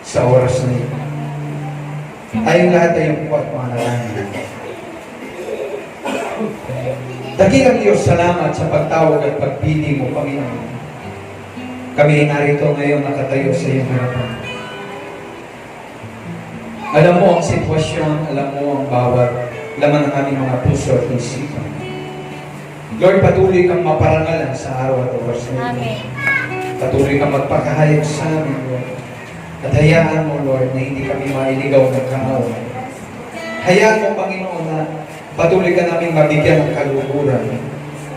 sa oras na ito. Tayong lahat ay yung buhat mga nalangin. Dakilang Diyos, salamat sa pagtawag at pagpili mo, Panginoon. Kami ay narito ngayon nakatayo sa iyong harapan. Alam mo ang sitwasyon, alam mo ang bawat laman ng aming mga puso at isipan. Lord, patuloy kang maparangalan sa araw at oras na ito. Patuloy kang magpakahayag sa amin, Lord. At hayaan mo, Lord, na hindi kami mailigaw ng kaaway. Hayaan mo, Panginoon, na patuloy ka namin mabigyan ng kaluguran.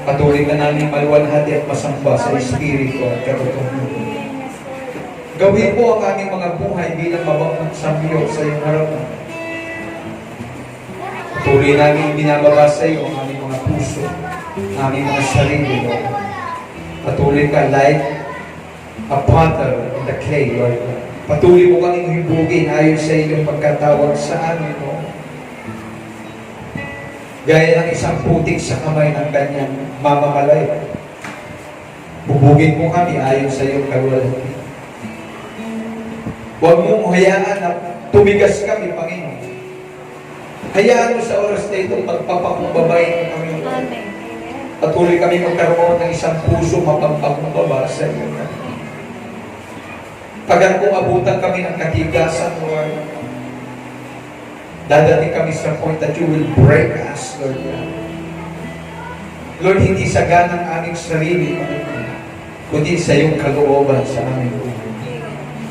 Patuloy ka namin maluwalhati at masamba sa Espiritu at katotohanan. Gawin po ang aming mga buhay bilang mabangong samyo sa iyong harapan. Patuloy namin binababa sa iyo ang aming mga puso, aming mga sarili, Lord. Patuloy ka like a potter in the clay, Lord. Patuloy mo kaming hibugin ayon sa iyong pagkatawag sa amin, Lord. Gaya ng isang putik sa kamay ng kanyang mamamalay. Bubugin mo kami ayon sa iyong kaluwalhati. Huwag mong hayaan na tumigas kami, Panginoon. Hayaan mo sa oras na ito pagpapakumbabay ng Panginoon. Patuloy kami magkaroon ng isang puso mapagpakumbaba sa iyo. Pagkat kung abutan kami ng katigasan, Lord, dadating kami sa point that you will break us, Lord. Lord, hindi sa ganang aming sarili, kundi sa iyong kalooban sa aming buhay.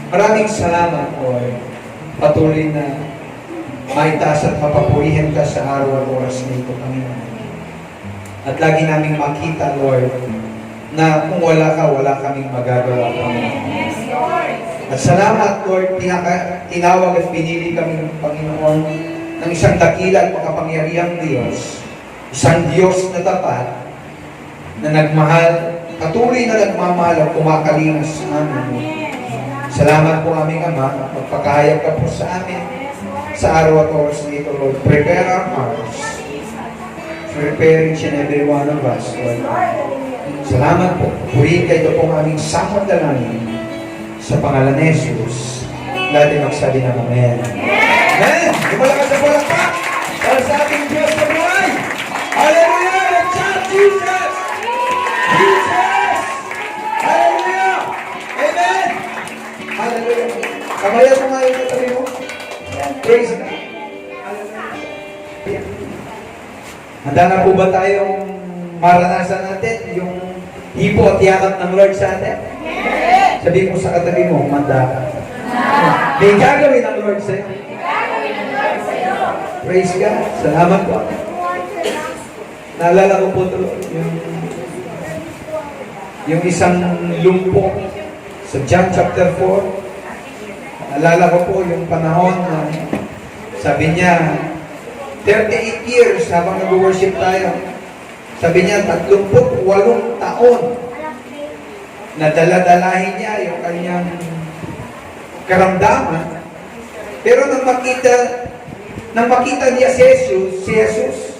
Maraming salamat, Lord. Patuloy na maitaas at mapapurihan ka sa araw at oras na ito, Panginoon. At lagi naming makita, Lord, na kung wala ka, wala kaming magagawa, Panginoon. At salamat, Lord, tinawag at pinili kami ng Panginoon ng isang dakila at makapangyarihang Diyos. Isang Diyos na tapat, na nagmahal, patuloy na nagmamahal at kumakalingas sa amin. Salamat po aming Ama, magpakahayag ka po sa amin sa araw at oras na ito, Lord. Prepare our hearts. Prepare each and every one of us, Lord. Salamat po. Purihin kayo pong aming samot dalangin sa pangalan ni Jesus. Lahat magsabi ng Amen. Amen! Lumalakas sa palakpak para sa ating Diyos na buhay. Hallelujah! Let's shout Jesus! Jesus! Hallelujah! Amen! Hallelujah! Kamayan mo nga yung katabi mo. Praise God! Hallelujah! Handa na po ba tayong maranasan natin yung hipo at yakap ng Lord sa atin? Sabi mo sa katabi mo, manda ka. May gagawin ang Lord sa'yo. Praise God. Salamat po. Naalala ko po ito, yung isang lumpo sa John chapter 4. Naalala ko po yung panahon na sabi niya, 38 years habang nag-worship tayo. Sabi niya, 38 taon na dala-dalahin niya yung kanyang karamdaman. Pero nang makita niya si Jesus,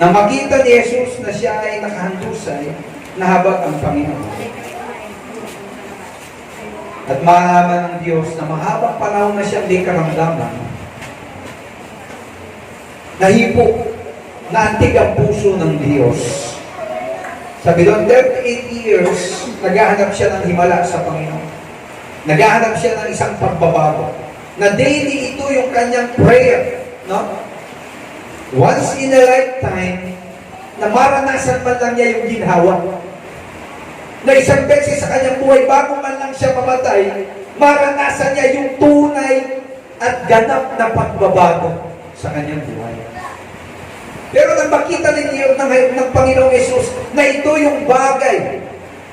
nang makita ni Jesus na siya ay nakahandusay, nahabag ang Panginoon. At malaman ng Diyos na mahabang panahon na siya may karamdaman, nahipo, naantig ang puso ng Diyos. Sabi doon, 38 years, naghahanap siya ng himala sa Panginoon. Naghahanap siya ng isang pagbabago. Na daily ito yung kanyang prayer. No? Once in a lifetime, na maranasan man lang niya yung ginhawa. Na isang beses sa kanyang buhay, bago man lang siya mamatay, maranasan niya yung tunay at ganap na pagbabago sa kanyang buhay. Pero nang makita ng Panginoong Yesus na ito yung bagay,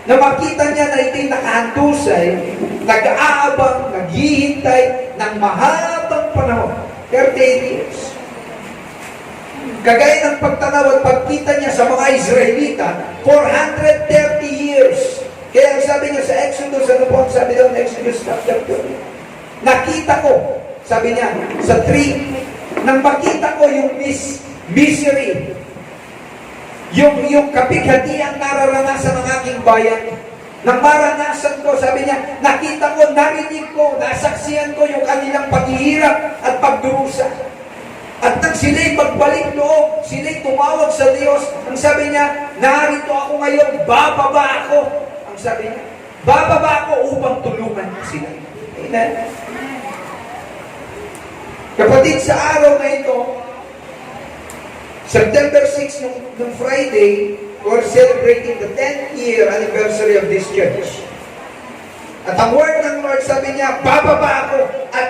na makita niya na ito'y nakahandusay, nag-aabang, naghihintay ng mahabang panahon, 38 years. Kagaya ng pagtanaw at pagkita niya sa mga Israelita, 430 years. Kaya ang sabi niya sa Exodus, ano po ang sabi doon, Exodus chapter 2, nakita ko, sabi niya, sa 3, nang makita ko yung misery, yung kapighatiang nararanasan ng aking bayan, Nang maranasan ko, sabi niya, nakita ko, narinig ko, nasaksiyan ko yung kanilang paghihirap at pagdurusa. At nang sila'y magbalik loob, sila'y tumawag sa Diyos, ang sabi niya, narito ako ngayon, bababa ako. Ang sabi niya, bababa ako upang tulungan sila. Amen. Kapatid, sa araw na ito, September 6, nung Friday, we're celebrating the 10th year anniversary of this church. At ang word ng Lord, sabi niya, bababa ako at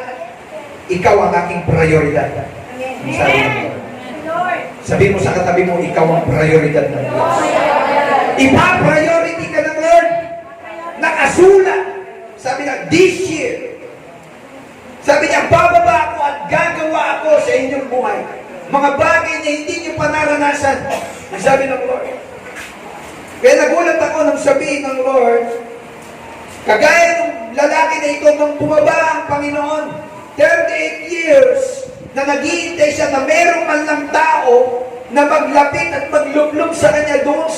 ikaw ang aking prioridad. Ang sabi ng Lord. Sabi mo sa katabi mo, ikaw ang prioridad ng Diyos. Ipa-priority ka ng Lord. Nakasulat. Sabi niya, this year. Sabi niya, bababa ako at gagawa ako sa inyong buhay. Mga bagay na hindi niyo pa naranasan. Ang sabi ng Lord. Kaya nagulat ako nang sabihin ng Lord, kagaya ng lalaki na ito, nung bumaba ang Panginoon, 38 years, na naghihintay siya na merong man lang tao na maglapit at maglublob sa kanya doon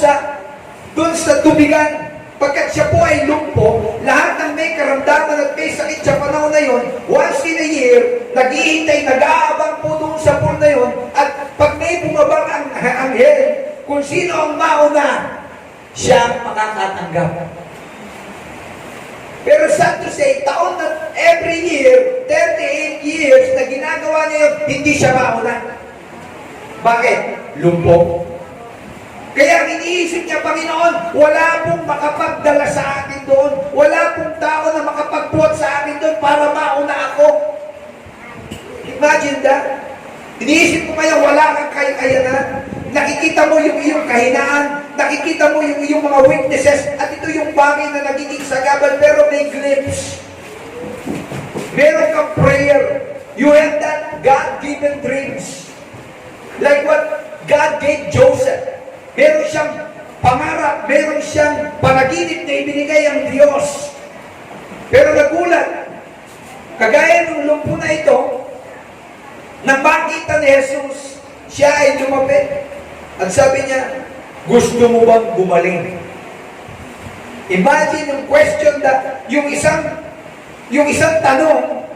sa tubigan. Pagkat siya po ay lumpo, lahat ng may karamdaman at may sakit sa panahon na yon, once in a year, naghihintay, nag-aabang po doon sa pool na yon, at pag may bumabang ang anghel, kung sino ang mauna, siya ang makakatanggap. Pero sad to say, taon na every year, 38 years na ginagawa niya yun, hindi siya mauna. Bakit? Lumpo. Kaya iniisip niya, Panginoon, wala pong makapagdala sa akin doon. Wala pong tao na makapagbuhat sa akin doon para mauna ako. Imagine that. Iniisip ko kaya wala kang kaya-kayanan. Nakikita mo yung iyong kahinaan. Nakikita mo yung iyong mga weaknesses. At ito yung bagay na nagiging sagabal. Pero may glimpse. Meron kang prayer. You have that God-given dreams. Like what God gave Joseph. Meron siyang pangarap, meron siyang panaginip na ibinigay ang Diyos. Pero nagulat, kagaya ng lumpo na ito, nang makita ni Jesus, siya ay lumapit. At sabi niya, gusto mo bang gumaling? Imagine yung question that, yung isang tanong,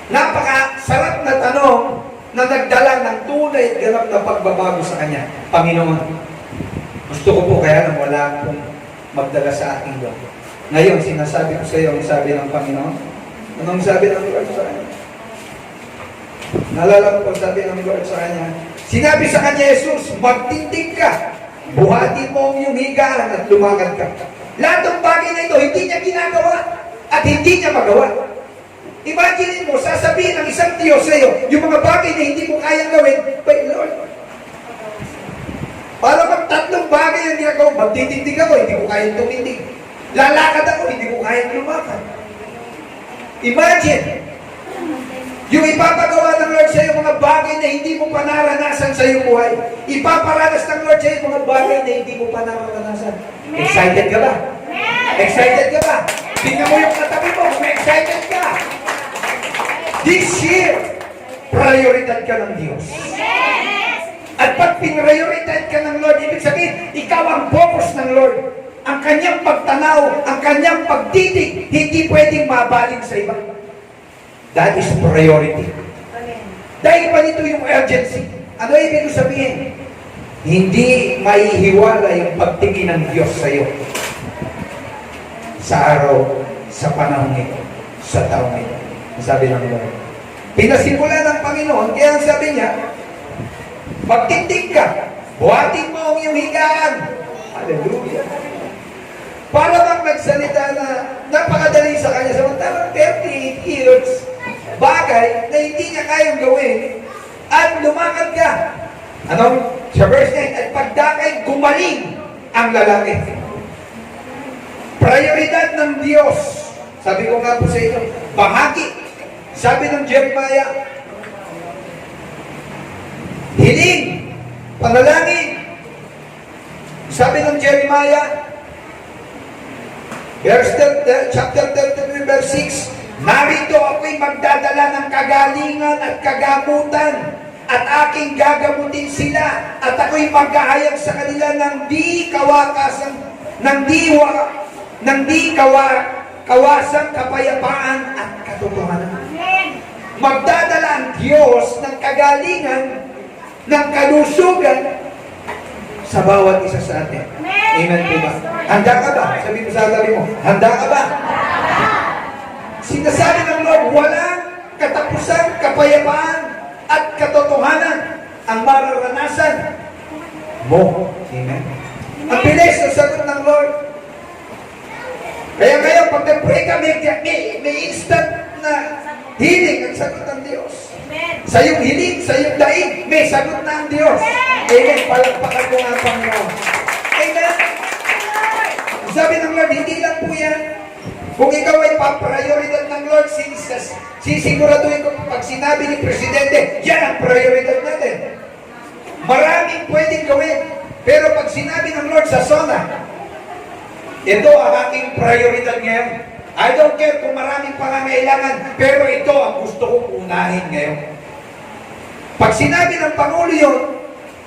napakasarap na tanong, na nagdala ng tunay at ganap na pagbabago sa kanya. Panginoon, gusto ko po kaya nang wala akong magdala sa aking Lord. Ngayon, sinasabi ko sa iyo ang sabi ng Panginoon. Anong sabi ng Lord sa kanya? Naalala ko, sabi ng Lord sa kanya, sinabi sa kanya, Jesus, magtindig ka, buhatin mo ang iyong higaan at lumakad ka. Lahat ng bagay na ito, hindi niya ginagawa at hindi niya magawa. Imagine mo, sasabihin ng isang Diyos sa iyo, yung mga bagay na hindi mo kayang gawin, by Lord. Para bang tatlong bagay ang ginagawa, magtitindig ako, hindi ko kayang tumindig. Lalakad ako, hindi ko kayang lumakad. Imagine, yung ipapagawa ng Lord sa iyo, mga bagay na hindi mo pa naranasan sa iyong buhay. Ipaparanas ng Lord sa iyo, mga bagay na hindi mo pa naranasan. Excited ka ba? Excited ka ba? Tingnan mo yung katabi mo, kung excited ka. This year, prioridad ka ng Diyos. At pag pinrioridad ka ng Lord, ibig sabihin, ikaw ang focus ng Lord. Ang kanyang pagtanaw, ang kanyang pagtitig, hindi pwedeng mabaling sa iba. That is priority. Dahil pa nito yung urgency. Ano ibig sabihin? Hindi maihiwala yung pagtingin ng Diyos sa iyo. Sa araw, sa panahon ito, sa taong ito. Sabi ng Lord. Pinasimula ng Panginoon, kaya ang sabi niya, magtindig ka, buhatin mo ang iyong higaan. Hallelujah. Para bang nagsalita na napakadali sa kanya, samantalang 38 years, bagay na hindi niya kayang gawin, at lumakad ka. Ano? Sa verse 9, at pagdakay, gumaling ang lalaki. Prioridad ng Diyos. Sabi ko nga po sa ito, bahagi. Sabi ng Jeremiah, hiling, panalangin. Sabi ng Jeremiah, chapter 33, verse 6, narito ako'y magdadala ng kagalingan at kagamutan, at aking gagamutin sila, at ako'y maghahayag sa kanila ng di kawakasang ng kawasang kapayapaan at katotohanan. Magdadala ang Diyos ng kagalingan, ng kalusugan sa bawat isa sa atin. Amen po ba? Handa ka ba? Sabi mo sa tabi mo, handa ka ba? Sinasabi ng Lord, walang katapusan, kapayapaan at katotohanan ang mararanasan mo. Amen. Ang bilis ng sagot ng Lord. Kaya ngayon, pag nag-pray ka, may instant na healing ang sagot ng Diyos. Sa iyong hiling, sa iyong daig, may sagot na ang Diyos. Amen. Palagpakan mo ang Panginoon. Amen. Sabi ng Lord, hindi lang po yan. Kung ikaw ay pa-prioridad ng Lord, sisiguraduhin ko pag sinabi ni Presidente, yan ang prioridad natin. Maraming pwedeng gawin. Pero pag sinabi ng Lord sa zona, ito ang aking prioridad ngayon. I don't care kung maraming pangangailangan, pero ito ang gusto kong unahin ngayon. Pag sinabi ng Pangulo yun,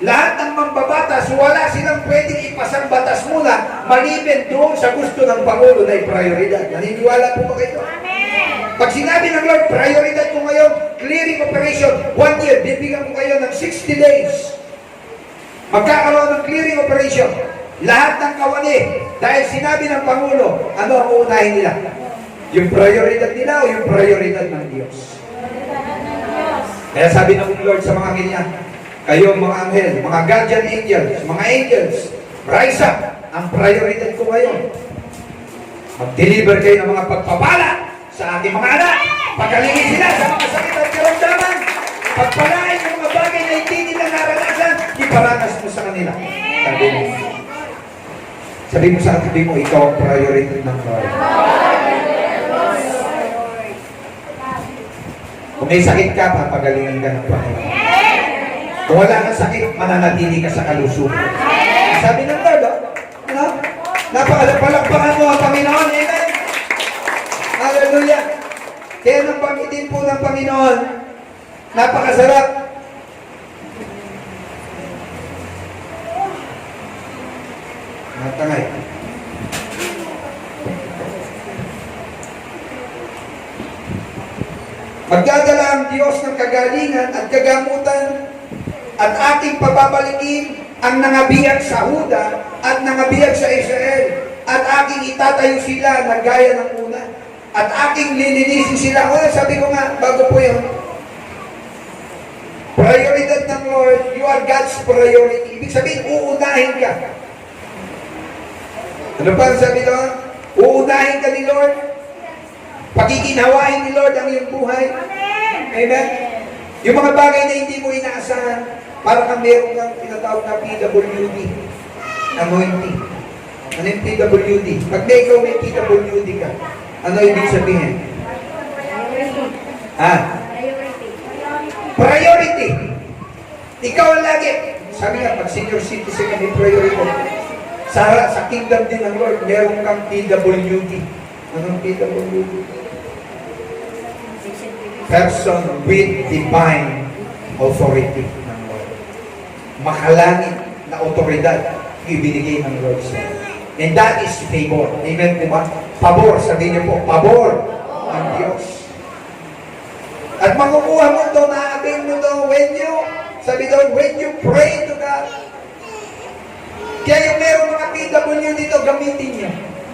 lahat ng mambabatas, wala silang pwedeng ipasang batas muna, maliban doon sa gusto ng Pangulo na prioridad. Naniniwala po ba kayo? Amen. Pag sinabi ng Lord, prioridad ko ngayon, clearing operation, 1 year, bibigyan ko kayo ng 60 days. Magkakaroon ng clearing operation. Lahat ng kawani, dahil sinabi ng Pangulo, ano ang uunahin nila? Yung prioridad nila o yung prioridad ng Diyos? Kaya sabi ng Lord sa mga ganyan, kayong mga anghel, mga guardian angels, mga angels, rise up. Ang prioridad ko ngayon, mag-deliver kayo ng mga pagpapala sa aking mga anak. Pagalingin sila sa mga sakit at karamdaman. Pagpalain yung mga bagay na hindi nila naranasan, iparanas mo sa kanila. Sabi mo sa katabi mo, ikaw ang priority ng Lord. Kung may sakit ka, papagalingan ka ng Panginoon. Kung wala kang sakit, mananatili ka sa kalusugan. Sabi ng Lord, no? Napalagpakan mo ang Panginoon. Amen? Hallelujah! Kaya nang banggitin po ng Panginoon, napakasarap. Natangay. Magdadala ang Diyos ng kagalingan at kagamutan at ating pababalikin ang nangabiyag sa Huda at nangabiyag sa Israel at aking itatayo sila na gaya ng una at aking lilinisin sila. O, sabi ko nga, bago po yun, prioridad ng Lord, you are God's priority. Ibig sabihin, uunahin ka. Ano pa ang sabi doon? Uunahin ka ni Lord. Pagkikinhawain ni Lord ang iyong buhay. Amen. Amen. Yung mga bagay na hindi mo inaasahan, para kang meron kang tinatawag na PWD. Anointing. Ano yung PWD? Pag may ikaw may PWD ka, ano ibig sabihin? Priority. Ikaw ang lagi. Sabi nga, pag senior citizen ka, may priority. Sa kingdom din ng Lord, meron kang PWD. Anong PWD? Person with divine authority ng Lord. Makalangit na otoridad ibinigay ng Lord sa iyo. And that is favor. Amen po ba? Pabor. Sabihin niyo po, pabor ng Diyos. At makukuha mo ito, na-avail mo ito when you, sabi doon, when you pray to God. Kaya yung meron mga PW dito, gamitin niyo.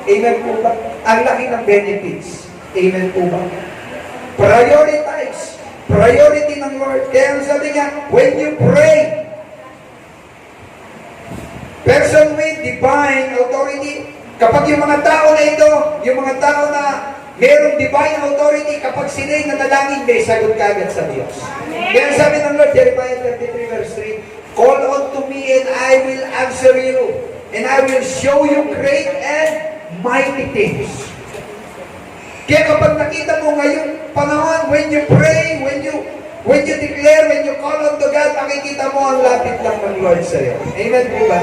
Amen po ba? Ang laki ng benefits. Amen po ba? Prioritize. Priority ng Lord. Kaya sabi niya, when you pray, person with divine authority, kapag yung mga tao na ito, yung mga tao na mayroong divine authority, kapag sila'y nanalangin, may sagot kagad sa Diyos. Kaya sabi ng Lord, Jeremiah 33 verse 3, call unto me and I will answer you, and I will show you great and mighty things. Kaya kapag nakita mo ngayong panahon, when you pray, when you declare, when you call on to God, makikita mo ang lapit lang ng Lord sa iyo. Amen po ba?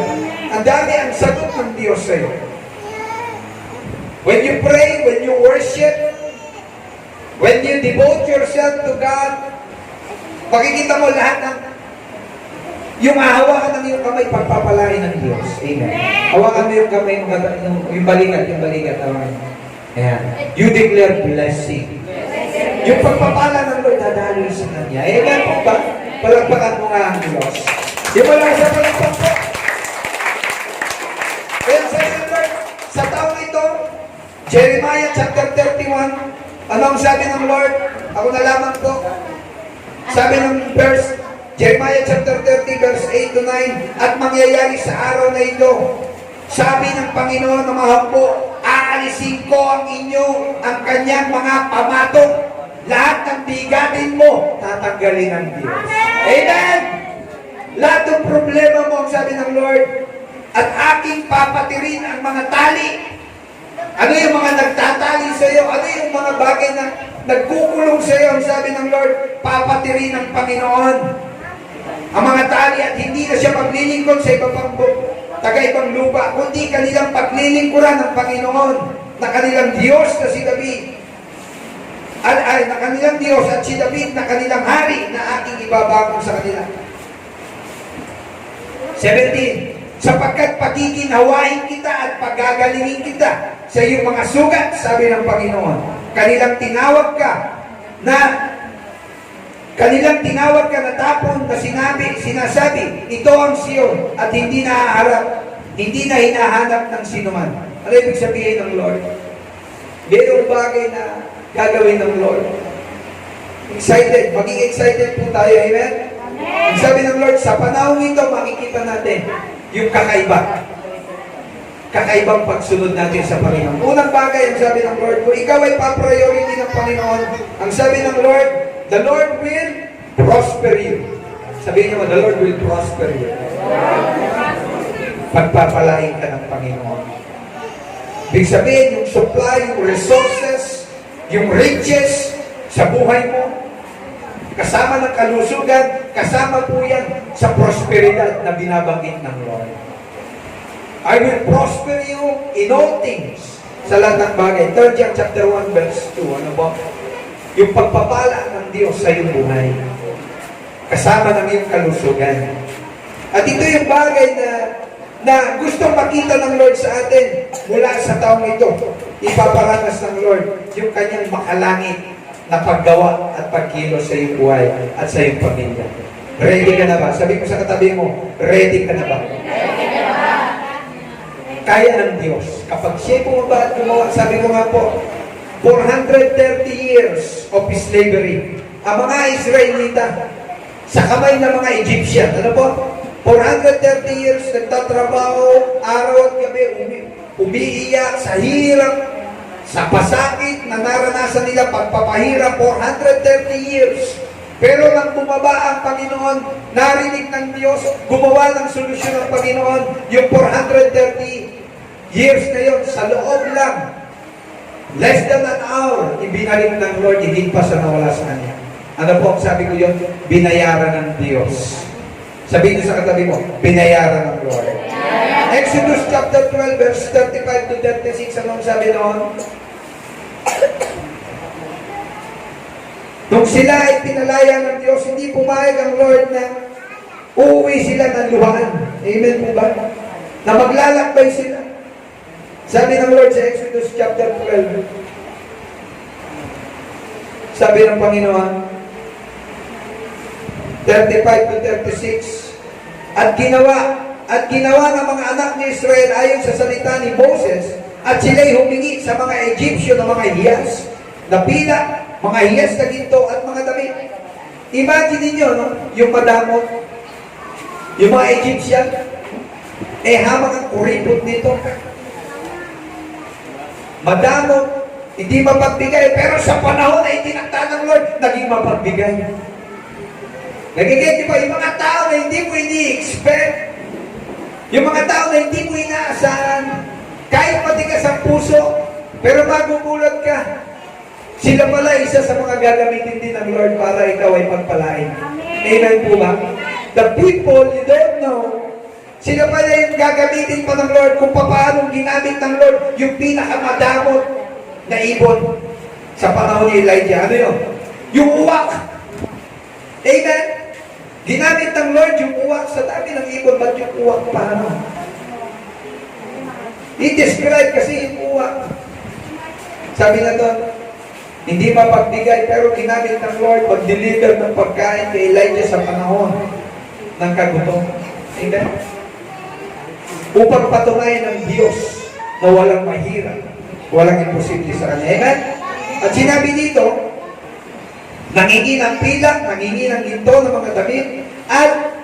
Ang dami ang sagot ng Diyos sa iyo. When you pray, when you worship, when you devote yourself to God, makikita mo lahat ng Yung hahawakan ng iyong kamay, pagpapalain ng Diyos. Amen. Hawakan mo yung kamay, yung balikat, hawakan. Ayan. You declare blessing. Yung pagpapala ng Lord, dadaloy sa Kanya. Amen po ba? Palagpakan mo nga ang Diyos. Yung wala sa palagpak po. Kaya sa Lord, sa taong ito, Jeremiah chapter 31, ano ang sabi ng Lord? Ako na lamang po. Sabi ng verse, Jeremiah chapter 30 verse 8 to 9, at mangyayari sa araw na ito, sabi ng Panginoon na mahampo, aalisin ko ang kanyang mga pamatok, lahat ng bigatin mo, tatanggalin ng Diyos. Amen! Lahat ng problema mo, ang sabi ng Lord, at aking papatirin ang mga tali. Ano yung mga nagtatali sa iyo? Ano yung mga bagay na nagkukulong sa iyo? Ang sabi ng Lord, papatirin ng Panginoon ang mga tali, at hindi na siya paglilingkod sa iba pang taga-ibang lupa, kundi kanilang paglilingkuran ng Panginoon na kanilang Diyos na si David. Na kanilang Diyos at si David na kanilang hari na aking ibabago sa kanila. 17. Sapagkat pagiginawain kita at pagagalingin kita sa iyong mga sugat, sabi ng Panginoon. Kanilang tinawag ka na tapon na sinasabi, ito ang Sion, at hindi na hinahanap ng sinuman. Ano ibig sabihin ng Lord? Mayroong bagay na gagawin ng Lord. Excited, maging excited po tayo, amen? Ang sabi ng Lord, sa panahon ito, makikita natin yung kakaibang pagsunod natin sa Panginoon. Unang bagay, ang sabi ng Lord, kung ikaw ay pa-priority ng Panginoon, ang sabi ng Lord, the Lord will prosper you. Sabihin niyo, the Lord will prosper you. Pagpapalain ka ng Panginoon. Ibig sabihin, yung supply, yung resources, yung riches sa buhay mo, kasama ng kalusugan, kasama po yan sa prosperidad na binabanggit ng Lord. I will prosper you in all things. Sa lahat ng bagay. 3 John chapter 1 verse 2. Ano ba? Yung pagpapala ng Diyos sa iyong buhay. Kasama ng iyong kalusugan. At ito yung bagay na gustong makita ng Lord sa atin mula sa taong ito. Ipaparanas ng Lord yung kanyang makalangit na paggawa at pagkilos sa iyong buhay at sa iyong pamilya. Ready ka na ba? Sabi ko sa katabi mo, ready ka na ba? Kaya ng Diyos. Kapag siya bumaba at gumawa, sabi ko nga po, 430 years of slavery. Ang mga Israelita, sa kamay ng mga Egyptian, ano po? 430 years nagtatrabaho, araw at gabi, umiiyak sa hirap, sa pasakit na naranasan nila, pagpapahirap, 430 years. Pero nang bumaba ang Panginoon, narinig ng Diyos, gumawa ng solusyon ng Panginoon, yung 430 years na yun, sa loob lang, less than an hour, ibinalik ng Lord, hindi pa sa nawala sa Kanya. Ano po ang sabi ko yun? Binayaran ng Diyos. Sabihin niyo sa katabi mo, binayaran ng Lord. Exodus chapter 12, verse 35 to 36, anong sabi noon? Nung sila ay pinalaya ng Diyos, hindi pumayag ang Lord na uuwi sila ng luhaan. Amen po ba? Na maglalakbay sila. Sabi ng Lord sa Exodus chapter 12, sabi ng Panginoon, 35 to 36, at ginawa ng mga anak ni Israel ayon sa salita ni Moses, at sila'y humingi sa mga Egyptyo ng mga hiyas na pila, mga hiyas na ginto at mga damit. Imagine niyo, no? Yung madamot, yung mga Egyptian, hamang ang kuripot nito. Madamot, hindi mapagbigay, pero sa panahon na itinakda ng Lord, naging mapagbigay. Nagigit, di ba? Yung mga tao na hindi mo ini-expect, yung mga tao na hindi mo inaasahan, kahit matigas ang puso, pero magugulat ka, sila pala isa sa mga gagamitin din ng Lord para ikaw ay pagpalain. Amen po ba? The people, you don't know, sila pala yung gagamitin pa ng Lord kung paano ginamit ng Lord yung pinakamadamot na ibon sa panahon ni Elijah. Ano yun? Yung uwak. Amen? Ginamit ng Lord yung uwak sa dami ng ibon. Ba't yung uwak paano? I-describe kasi yung uwak. Sabi na doon, hindi mapagbigay, pero ginamit ng Lord mag-deliver ng pagkain kay Elijah sa panahon ng kagutom. Amen? Upang patunayan ng Diyos na walang mahirap, walang imposible sa Kanya. Amen? At sinabi dito, nangingi ng pilak, nangingi ng ginto ng mga damit, at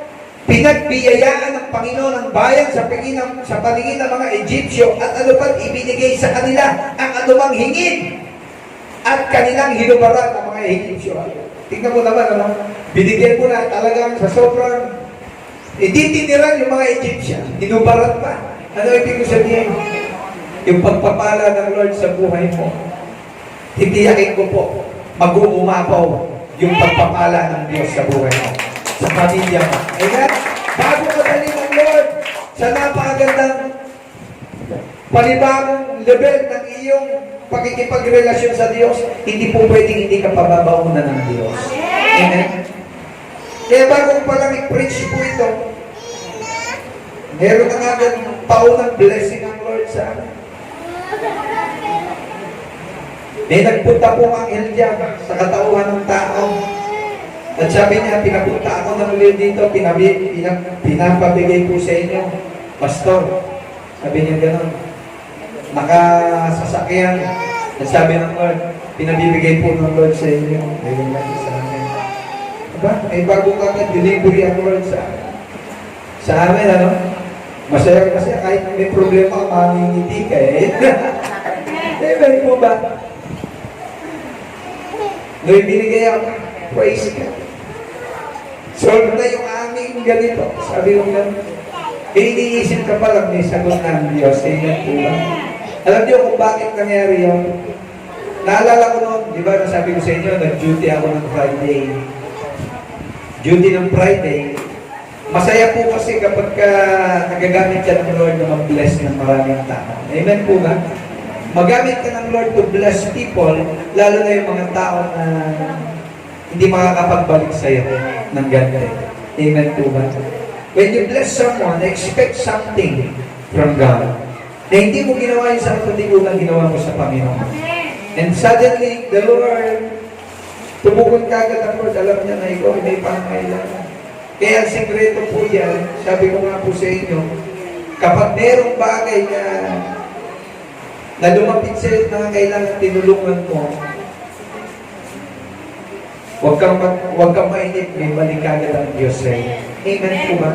pinagbiyayaan ng Panginoon ng bayan sa paningin ng mga Egyptyo, at ano pa't ibinigay sa kanila ang anumang hingin at kanilang hinubaran ng mga Egyptyo. Tingnan mo naman, ano? Binigyan mo na talagang sa sobrang tiniran yung mga Egyptian, hinubaran pa. Ano ibig ko sabihin? Yung pagpapala ng Lord sa buhay mo, titiyakin ko po, mag-uumapaw yung pagpapala ng Diyos sa buhay mo, sa pamilya mo. Amen? Bago madali ng Lord sa napakagandang panibagong level ng iyong pakikipagrelasyon sa Diyos, hindi po pwedeng hindi ka pababaunan ng Diyos. Amen? Kaya bago pa lang i-preach po ito, meron na nga paunang blessing ng Lord sa amin. May nagpunta po ang Elja sa katauhan ng tao. At sabi niya, pinapunta ako ng ulit dito, pinapabigay po sa inyo, Pastor. Sabi niya gano'n. Nakasasakyan. At sabi ng Lord, pinabibigay po ng Lord sa inyo. Ayun lang sa amin. Diba? May bagong kagad delivery ang Lord sa amin, ano? Masaya kasi kahit may problema, mamingiti ka eh. Diba po ba? No'y binigay ako, praise God. Solve na yung aming ganito. Sabi ko gano'n. Iniisip ka pa lang, may sagot ng Diyos. Amen po ba? Alam niyo kung bakit nangyari yun? Naalala ko noon, di ba, nasabi ko sa inyo, nag-duty ako ng Friday. Duty ng Friday. Masaya po kasi kapag nagagamit ka ng Lord na mag-bless ng maraming tao. Amen po ba? Magamit ka ng Lord to bless people, lalo na yung mga tao na hindi makakapagbalik sa'yo ng ganito. Amen po ba? When you bless someone, expect something from God. Na hindi mo ginawa yung sa kundi lang ginawa mo sa Panginoon. And suddenly, the Lord, tumugon ka agad ang Lord, alam niya na ikaw may pangailangan. Kaya ang sikreto po yan, sabi ko nga po sa inyo, kapag merong bagay na lumapit sa'yo na kailangan tinulungan mo, huwag kang mainip, may balik agad ang Diyos sa'yo. Amen po ba?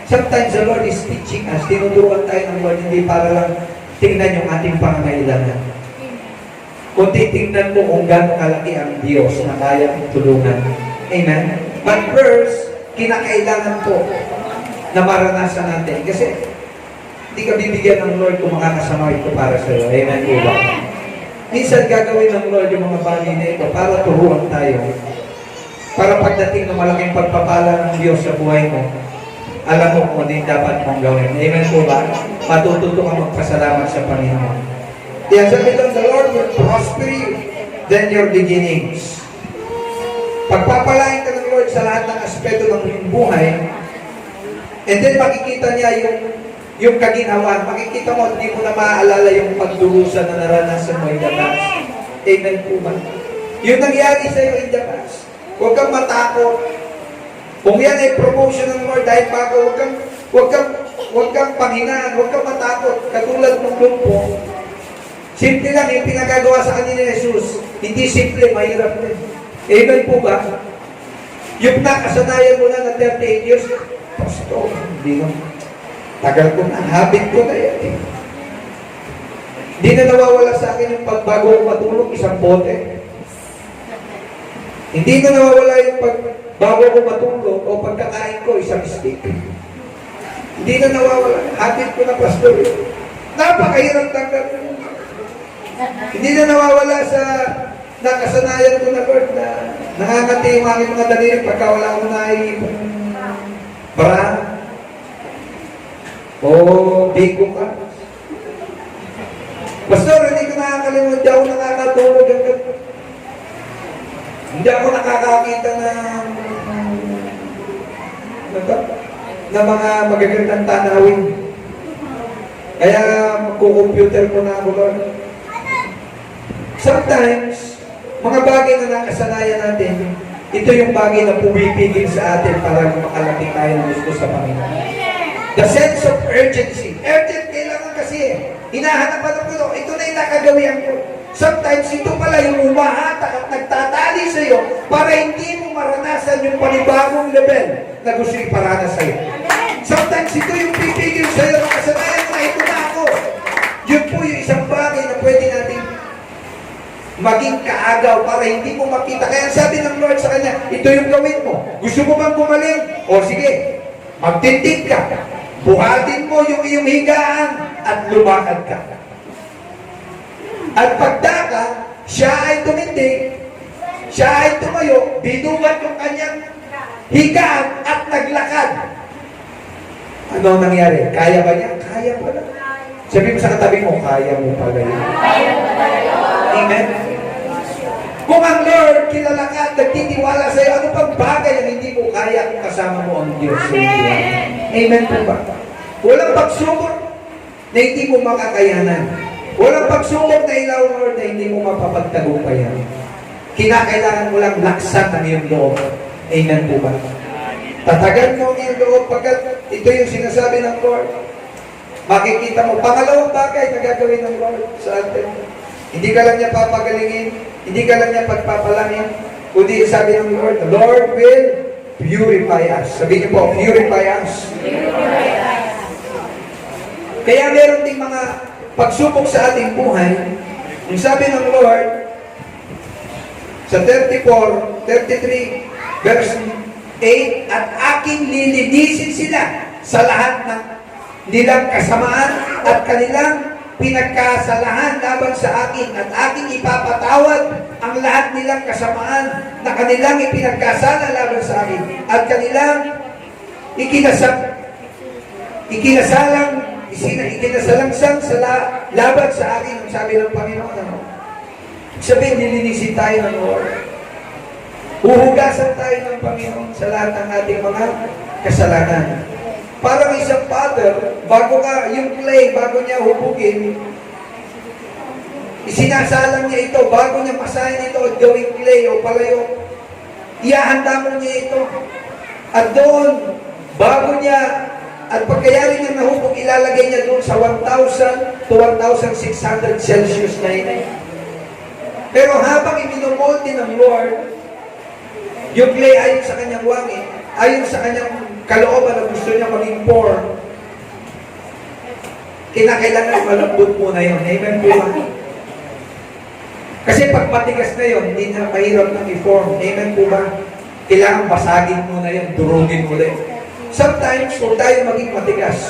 Sometimes the Lord is teaching us, tinuturuan tayo ng Lord, hindi para lang tingnan yung ating pangangailangan. Kung titingnan mo kung gano'ng kalaki ang Diyos na kaya kong tulungan. Amen? But first, kinakailangan po na maranasan natin. Kasi, hindi ka bibigyan ng Lord kung makakasama ito para sa iyo. Amen po ba? Minsan gagawin ng Lord yung mga bagay na ito para turuan tayo. Para pagdating ng malaking pagpapala ng Diyos sa buhay mo, alam mo kung ano yung dapat mong gawin. Amen po ba? Matututo kang magpasalamat sa Panginoon. Kaya sabi lang, the Lord will prosper you than your beginnings. Pagpapalain ka ng Lord sa lahat ng aspeto ng iyong buhay, and then makikita niya yung kaginawan. Makikita mo, hindi mo na maaalala yung pagdurusa na naranasan mo in the past. Amen po ba? Yung nangyari sa iyo in the past, huwag kang matakot. Kung yan ay promotion ng Lord dahil bago, huwag kang panghinaan, huwag kang matakot. Katulad ng lumpo, simple lang yung pinagagawa sa kanila ni Jesus. Hindi simple, mahirap din. Amen po ba? Yung nakasanayan mo na 38 years, Pastor, hindi lang. Tagal ko na, habit ko na yan eh. Hindi na nawawala sa akin yung pagbago ko matulog, isang bote. Hindi na nawawala yung pagbago ko matulog o pagkakain ko, isang stick. Hindi na nawawala. Habit ko na, Pastor. Napakahirap tanggal. Hindi na nawawala sa nakasanayan ko na, Lord, na nakakati yung aking mga daliri pagka wala ko na bra o bigo ka. Pastor, hindi ko nakakalimutan, hindi ako nakakatulog hanggang hindi ako nakakakita na mga magagandang tanawin. Kaya magkukomputer ko na ako, Lord. Sometimes, mga bagay na nakasanayan natin, ito yung bagay na pumipigil sa atin para makalapit tayo ng gusto sa Panginoon. The sense of urgency. Urgent kailangan kasi. Hinahanapan ng Panginoon. Ito na yung nakagawian ko. Sometimes, ito pala yung umahatak at nagtatali sa iyo para hindi mo maranasan yung panibagong level na gusto iparanas sa iyo. Sometimes, ito yung pipigil sa iyo ng kasanayan mo na ito na ako. Yun po yung isang bagay na pwede natin maging kaagaw para hindi mo makita. Kaya sabi ng Lord sa kanya, ito yung gawin mo. Gusto mo bang gumaling? O sige, magtindig ka. Buhatin mo yung iyong higaan at lumakad ka. At pagdaka, siya ay tumindig, siya ay tumayo, binuhat yung kanyang higaan at naglakad. Ano nangyari? Kaya ba niya? Kaya pala. Sabi mo sa katabi mo, kaya mo pala yun. Amen? Kung ang Lord kilala ka at nagtitiwala sa iyo, ano pang bagay ang hindi mo kaya kung kasama mo ang Diyos? Amen. Amen po ba? Walang pagsubok na hindi mo makakayanan. Walang pagsubok na ilaw, Lord, na hindi mo mapapagtagumpayan. Kinakailangan mo lang laksan ang iyong loob. Amen po ba? Tatagan mo ang iyong loob pagkat ito yung sinasabi ng Lord. Makikita mo, pangalawang bagay na gagawin ng Lord sa atin. Hindi ka lang niya papagalingin, hindi ka lang niya pagpapalangin, kundi sabi ng Lord, the Lord will purify us. Sabi niyo po, purify us. Purify us. Kaya meron ding mga pagsubok sa ating buhay. Yung sabi ng Lord, sa 34, 33, verse 8, at aking lilinisin sila sa lahat ng nilang kasamaan at kanilang pinagkasalahan laban sa akin at aking ipapatawad ang lahat nilang kasamaan na kanilang ipinagkasala laban sa akin at kanilang ikinasalangsang sa laban sa akin ang sabi ng Panginoon. Sabihin, nilinisin tayo ng Lord. Huhugasan tayo ng Panginoon sa lahat ng ating mga kasalanan. Parang isang father, bago ka, yung clay, bago niya hubugin, isinasalang niya ito, bago niya masahin ito at gawing clay o palayo, iahanda mo niya ito. At doon, bago niya, at pagkayari niya nahubog, ilalagay niya doon sa 1,000 to 1,600 Celsius na inay. Pero habang iminomolde ng Lord, yung clay ayon sa kanyang wangi, ayon sa kanyang kalooban na gusto niya maging poor, kinakailangan malambot muna yun. Amen po ba? Kasi pag matigas na yun, hindi na mahirap nang i-form. Amen po ba? Kailangan basagin muna yun, durugin ulit. Sometimes, huwag tayo maging matigas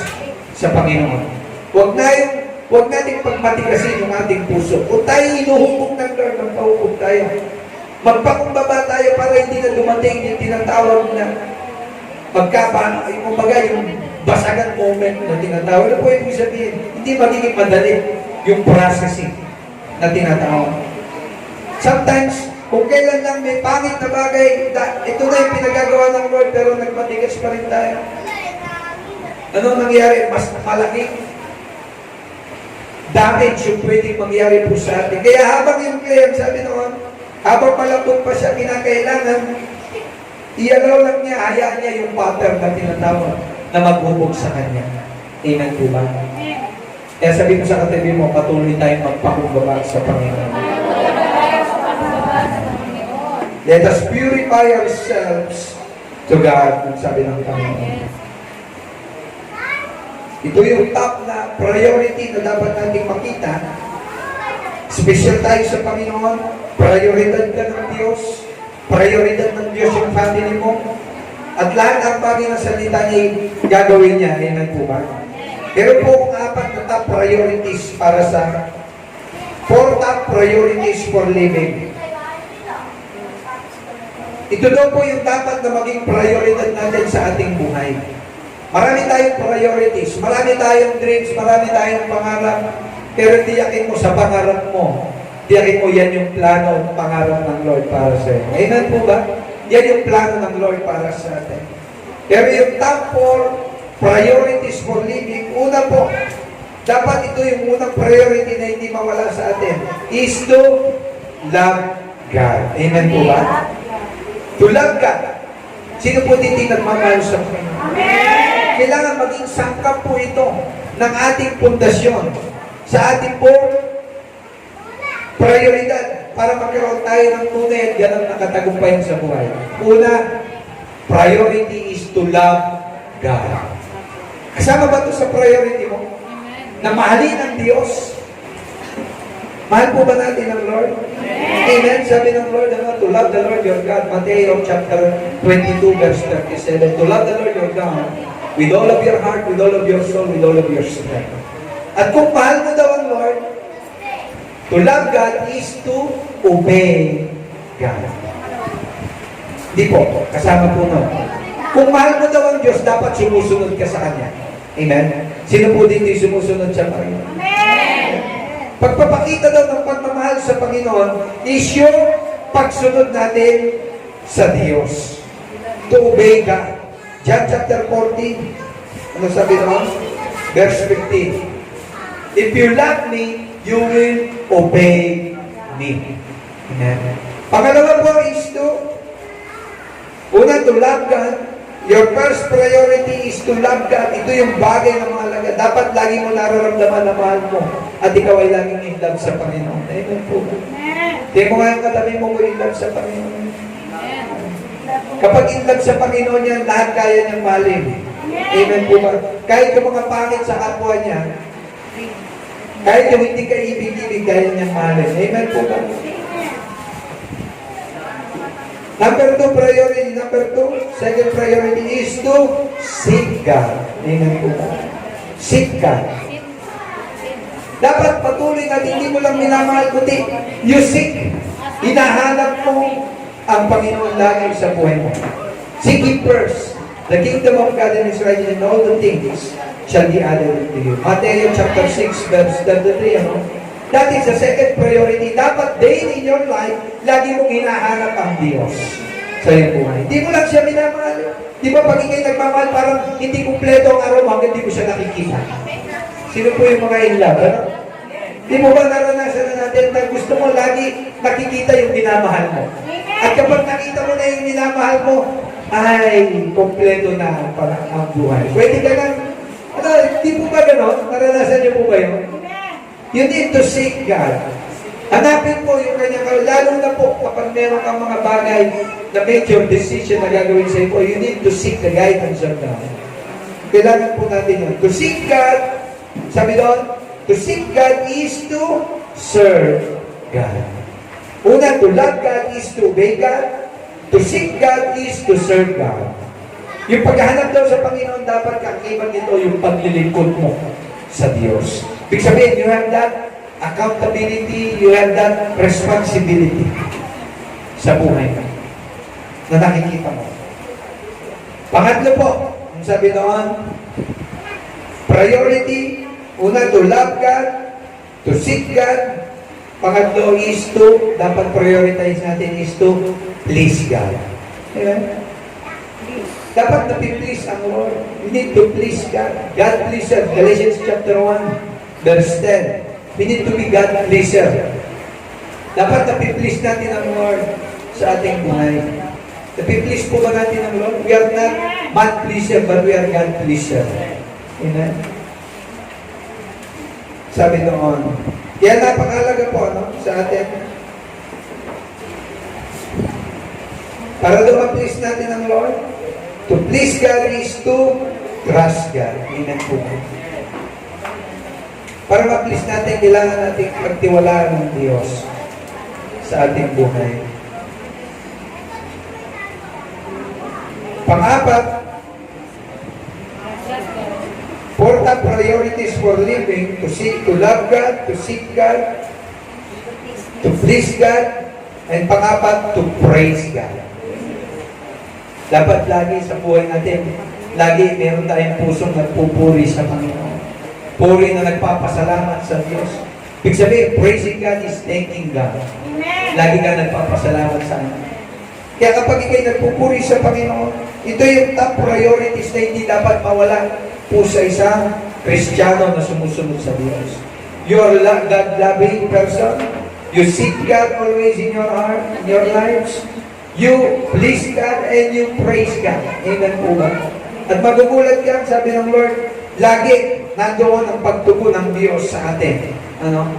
sa Panginoon. Huwag natin pagmatigasin yung ating puso. Kung tayo inuhubog ng Lord, magpahubog tayo. Magpakumbaba tayo para hindi na dumating yung tinatawag na yung basagan moment na tinatawag. Ano po yung sabihin? Hindi magiging madali yung processing na tinatawag. Sometimes, kung kailan lang may pangit na bagay, ito na yung pinagagawa ng Lord, pero nagmatigas pa rin tayo. Ano nangyari? Mas malaking damage yung pwedeng mangyari po sa atin. Kaya habang yung clay, sabi noon, habang malambot pa siya, kinakailangan, ialaw lang niya, hayaan niya yung pattern na tinatawag na maghubog sa kanya. Amen po ba? Kaya sabi ko sa katabi mo, patuloy tayong magpakumbaba sa Panginoon. Let us purify ourselves to God, sabi ng Panginoon. Ito yung top na priority na dapat nating makita. Special tayo sa Panginoon, prioridad ka ng Diyos, prioridad ng Diyos yung family mo, at lahat ang bagay na salita niya gagawin niya. Amen po ba? Pero po ang 4 na top priorities para sa 4 top priorities for living. Ito daw po yung dapat na maging prioridad natin sa ating buhay. Marami tayong priorities, marami tayong dreams, marami tayong pangarap, pero tiyakin mo sa pangarap mo, tiyakin mo yan yung plano at pangarap ng Lord para sa iyo. Amen po ba? Yan yung plano ng Lord para sa atin. Pero yung top priorities for living. Una po, dapat ito yung unang priority na hindi mawala sa atin, is to love God. Amen po ba? To love God. Sino po hindi nagmamahal sa Panginoon? Kailangan maging sangkap po ito ng ating pundasyon sa ating po prioridad para magkaroon tayo ng tunay at ganang nakatagumpayan sa buhay. Una, priority is to love God. Kasama ba ito sa priority mo? Na mahalin ang Diyos. Mahal po ba natin ang Lord? Amen. Sabi ng Lord, to love the Lord your God. Mateo chapter 22 verse 37. To love the Lord your God with all of your heart, with all of your soul, with all of your strength. At kung mahal mo daw ang Lord, to love God is to obey God. Hindi po, kasama po nun. Kung mahal mo daw ang Diyos, dapat sumusunod ka sa Kanya. Amen? Sino po dito yung sumusunod sa Panginoon? Amen! Pagpapakita daw ng pagmamahal sa Panginoon is yung pagsunod natin sa Diyos. To obey God. John chapter 14, ano sabi naman? Verse 15. If you love me, you will obey me. Amen. Pangalawa po is to, una, to love God. Your first priority is to love God. Ito yung bagay na mahalaga. Dapat lagi mo nararamdaman na mahal mo. At ikaw ay laging in love sa Panginoon. Amen po. Hindi mo nga yung katabi mo in love sa Panginoon. Kapag in love sa Panginoon yan, lahat kaya niyang mahalin. Amen po ba? Kahit yung mga pangit sa kapwa niya, kahit yung hindi ka ibig-ibig, kaya niyang mahalin. Amen po ba? Number 2 priority. Number 2, second priority is to seek God. Amen po ba? Seek God. Dapat patuloy na hindi mo lang minamahal, kundi you seek. Hinahanap mo ang Panginoon lagi sa buhay mo. Seek Him first. The kingdom of God and His righteousness and all the things shall be added unto you. Matthew chapter 6 verse 33, ano? That is the second priority. Dapat daily in your life, lagi mong hinahanap ang Diyos sa iyong buhay. Hindi mo lang siya minamahal. Di ba pag ikay nagmamahal, parang hindi kumpleto ang araw hanggang hindi mo siya nakikita. Sino po yung mga in love? Ano? Di mo ba naranasan na natin na gusto mo lagi nakikita yung minamahal mo? At kapag nakita mo na yung minamahal mo, ay, kumpleto na pala ang buhay. Pwede ka lang, ano, di po ba gano'n? Naranasan niyo po ba yun? You need to seek God. Hanapin mo yung kanyang, lalo na po kapag meron kang mga bagay na major decision na gagawin sa iyo, you need to seek the guidance of God. Kailangan po natin yun. To seek God, sabi doon, to seek God is to serve God. Una, to love God is to obey God. To seek God is to serve God. Yung paghahanap daw sa Panginoon, dapat kakibat nito yung paglilingkod mo sa Diyos. Ibig sabihin, you have that accountability, you have that responsibility sa buhay mo na nakikita mo. Pangatlo po, ang sabi doon, priority, una, to love God, to seek God. Pangatlo is to, dapat prioritize natin is to please God. Amen? Dapat na-please ang Lord. We need to please God. God pleaser. Galatians chapter 1, verse 10. We need to be God pleaser. Dapat na-please natin ang Lord sa ating buhay. Na-please po ba natin ang Lord? We are not man pleaser, but we are God pleaser. Amen? Sabi noon. Kaya napakalaga po sa atin. Para daw ma-please natin ang Lord, to please God is to trust God. Amen po. Para ma-please natin, kailangan natin magtiwalaan ng Diyos sa ating buhay. Pang-apat, four top priorities for living, to love God, to seek God, to please God, and pang-apat, to praise God. Dapat lagi sa buhay natin, lagi meron tayong pusong nagpupuri sa Panginoon. Puri na nagpapasalamat sa Diyos. Ibig sabihin, praising God is thanking God. Lagi ka nagpapasalamat sa Kanya. Kaya kapag ikay nagpupuri sa Panginoon, ito yung top priorities na hindi dapat mawala po sa isang Kristiyano na sumusunod sa Diyos. You're a God-loving person. You seek God always in your heart, in your lives. You please God and you praise God. Amen po ba? At magugulat ka, sabi ng Lord, lagi nandoon ang pagtugon ng Diyos sa atin. Ano?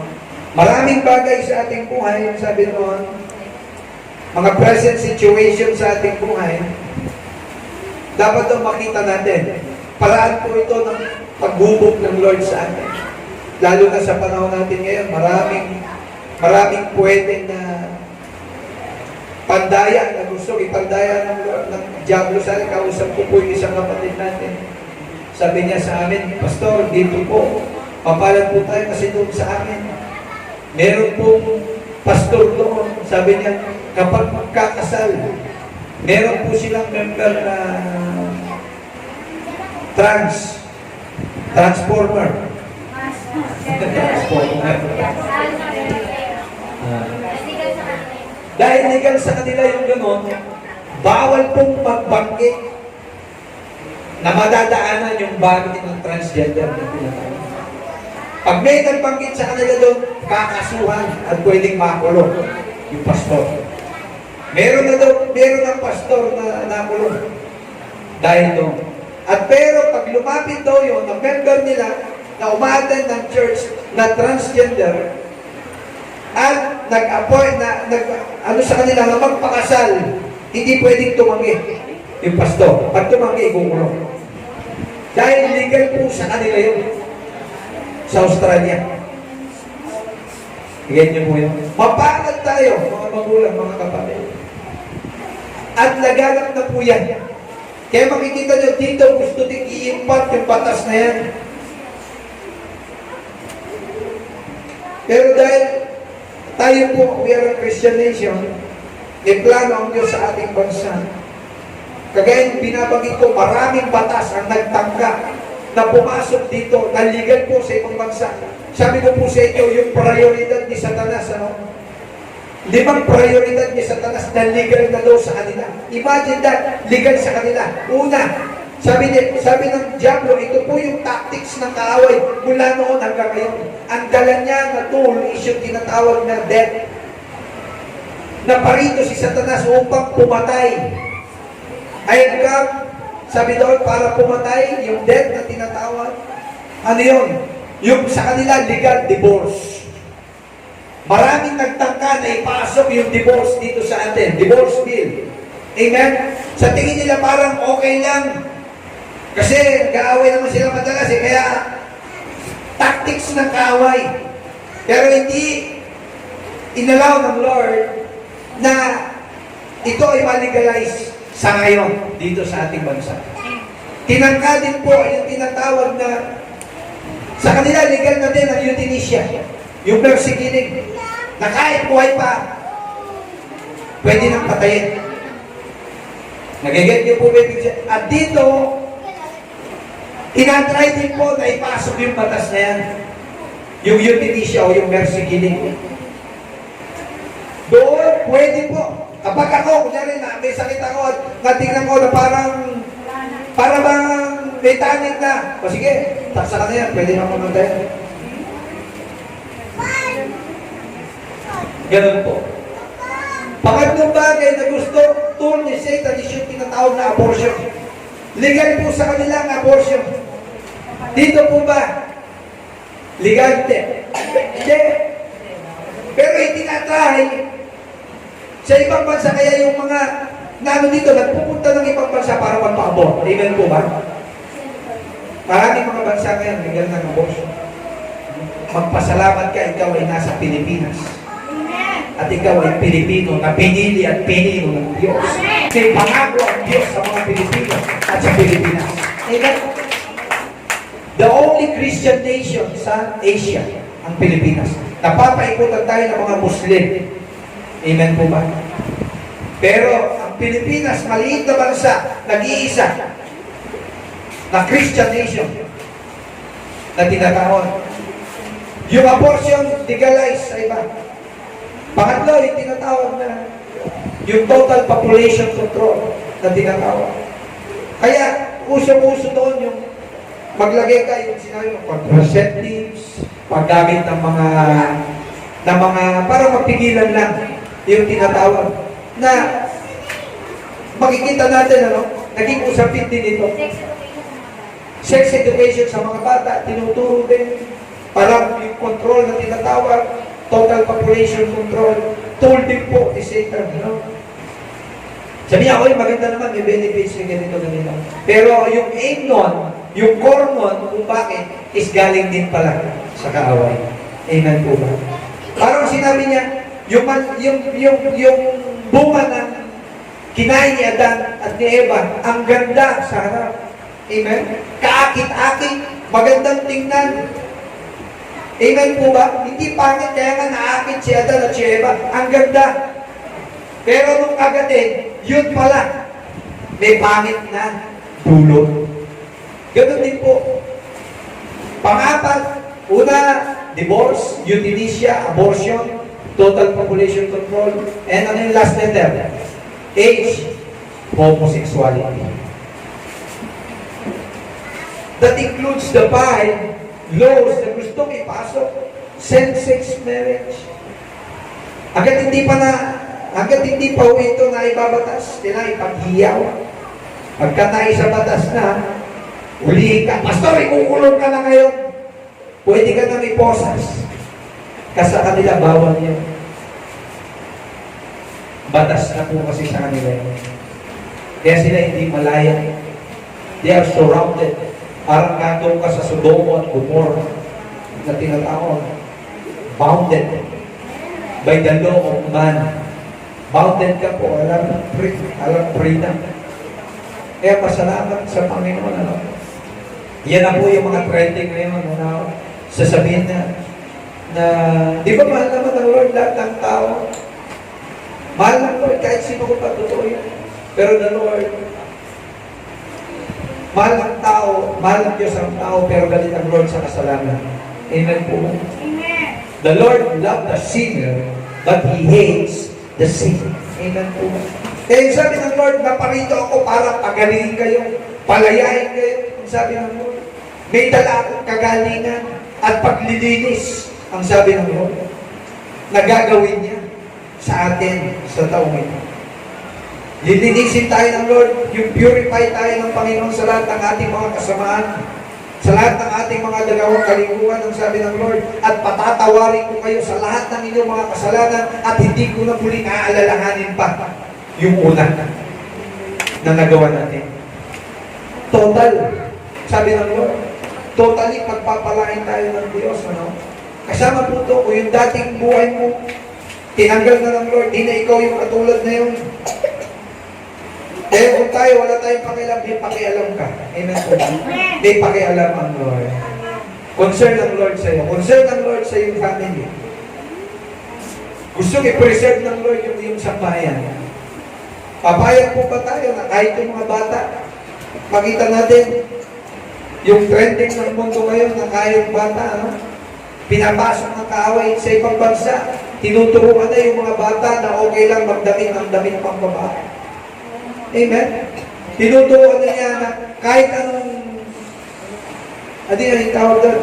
Maraming bagay sa ating buhay, sabi noon, mga present situation sa ating buhay, dapat daw makita natin. Paraan po ito ng paghubog ng Lord sa atin. Lalo na sa panahon natin ngayon, maraming pwede na pandaya na gusto ipandaya ng Diablo sa akin. Kausap ko po yung isang kapatid natin. Sabi niya sa amin, Pastor, dito po, papalan po tayo kasi doon sa amin. Meron pong pastor doon. Sabi niya, kapag magkakasal, meron po silang member na transformer. Dahil legal sa kanila yung gano'n, bawal pong magbanggit na madadaanan yung bagay ng transgender na tinatawag. Pag may nagbanggit sa kanila doon, kakasuhan at pwedeng makulong yung pastor. Meron ng pastor na nakulong dahil doon. At pero pag lumapit daw yun, ang member nila na umaattend ng church na transgender at nag-appoint sa kanila na magpakasal, hindi pwedeng tumanggi yung pastor. Pag tumanggi, ibukulong. Dahil legal po sa kanila yun. Sa Australia. Higyan niyo po yun. Mapalad tayo, mga magulang, mga kapatid. At laganap na po yan. Kaya makikita nyo dito, gusto din i-impact yung batas na yan. Pero dahil tayo po, we are a Christian nation, may plano ang Diyos sa ating bansa. Kagaya binabagay ko, maraming batas ang nagtangka na pumasok dito, na legal po sa ibang bansa. Sabi ko po sa inyo, yung prioridad ni Satanas, 5 prioridad ni Satanas na legal na daw sa kanila. Imagine that, legal sa kanila. Una, sabi ng Diablo, ito po yung tactics ng kaaway mula noon hanggang ngayon. Ang dala niya na tool is yung tinatawag na death. Naparito si Satanas upang pumatay. I have come, sabi doon, para pumatay, yung death na tinatawag. Ano yun? Yung sa kanila, legal divorce. Maraming nagtangka na ipasok yung divorce dito sa atin. Divorce bill. Amen? Sa tingin nila parang okay lang. Kasi kaaway naman sila madalas kaya tactics ng kaaway. Pero hindi inalaw ng Lord na ito ay ma-legalize sa ngayon dito sa ating bansa. Tinangka din po yung tinatawag na sa kanila legal na din ang euthanasia, yung mercy killing, na kahit buhay pa, pwede nang patayin. Nagigit niyo po may picture. At dito, tinatry din po na ipasok yung batas na yan, yung euthanasia o yung mercy killing. Doon, pwede po. Kapag ako, kunyari na, may sakit ako at natingnan ko na parang may tanit na. O sige, taksa ka na yan, pwede na mamatay. Ganun po. Pangatlong bagay na gusto, tool ni Satan is yung tinatawag na abortion. Legal po sa kanila ang abortion. Dito po ba? Legal din. Hindi. Pero itinatry sa ibang bansa, kaya yung mga dito, nagpupunta ng ibang bansa para magpa-abort. Amen po ba? Maraming mga bansa ngayon, legal ng abortion. Magpasalamat ka, ikaw ay nasa Pilipinas. At ikaw ay Pilipino na pinili at pinino ng Diyos. May pangako ang Diyos sa mga Pilipino at sa Pilipinas. Amen? The only Christian nation sa Asia, ang Pilipinas. Napapaikutan tayo ng mga Muslim. Amen po ba? Pero ang Pilipinas, maliit na bansa, nag-iisa na Christian nation na tinatawag. Yung abortion, legalized sa iba. Pangatlo, yung tinatawag na yung total population control na tinatawag. Kaya, uso-uso doon yung Maglagay ka yung sinabi mo, contraceptives, paggamit ng mga, para mapigilan lang yung tinatawag na makikita natin, naging usapin din ito. Sex education sa mga bata, tinuturo din para yung control na tinatawag, total population control, tool din po ni Satan, Sabi niya, maganda naman, may benefits yung ganito. Pero yung aim nun, yung core nun, kung bakit, is galing din pala sa kaaway. Amen po ba? Parang sinabi niya, yung bunga ng kinain ni Adan at ni Eva, ang ganda sa harap. Amen? Kaakit-akit, magandang tingnan. Amen po ba? Hindi pangit, kaya nga naakit si Adan at si Eva. Ang ganda. Pero nung agatin, yun pala, may pangit na dulo. Ganun din po. Pangapat, una, divorce, euthanasia, abortion, total population control, and ano yung last letter? H, homosexuality. That includes the five laws na gustong ipasok, same-sex marriage. Hanggat hindi pa ito na ibabatas, kailangan ipaghiyaw. Pagka naisa batas na, uli ka, pastor, ikukulong ka na ngayon. Pwede ka nang iposas. Kasi sa kanila, bawal yan. Batas na po kasi sa kanila yan. Kaya sila hindi malaya. They are surrounded. Parang nandun ka sa Sodoma at Gomorrah na tinatawag. Bounded by the law of man. Bounded ka po, alam freedom. Kaya pasalamat sa Panginoon. Yan na po yung mga trending ngayon. Sasabihin na di ba mahal naman ng Lord lahat ng tao? Mahal ng Lord kahit sino ko pa totoo yan. Pero the Lord, mahal ng tao, mahal ng Diyos ang tao, pero galit ang Lord sa kasalanan. Amen po. Amen. The Lord loved the sinner, but He hates the sin. Amen po. Kaya sabi ng Lord, naparito ako para pagalingin kayo, palayain kayo. Sabi ng Lord, may dala akong kagalingan at paglilinis, ang sabi ng Lord, na gagawin niya sa atin sa taong ito. Lilinisin tayo ng Lord, yung purify tayo ng Panginoon sa lahat ng ating mga kasamaan, sa lahat ng ating mga dalawang kaliguan, ang sabi ng Lord, at patatawarin ko kayo sa lahat ng inyong mga kasalanan at hindi ko na muling aalalahanin pa yung una na nagawa natin. Total, sabi ng Lord, totally pagpapalain tayo ng Diyos. Kasama po ito, kung yung dating buhay mo, tinanggal na ng Lord, di na ikaw yung katulad na yun. Kaya kung tayo, wala tayong pakialam, may pakialam ka. Amen po. May pakialam ang Lord. Concern ng Lord sa iyo. Concern ng Lord sa iyong family. Gusto i-preserve ng Lord yung iyong sambahayan. Papayag po ba tayo na kahit yung mga bata, makita natin yung trending ng mundo ngayon na kahit bata, pinapasok ng kaaway sa ibang bansa, tinuturuan na yung mga bata na okay lang magdamit ng damit pang babae. Amen? Tinuturuan na niya na kahit anong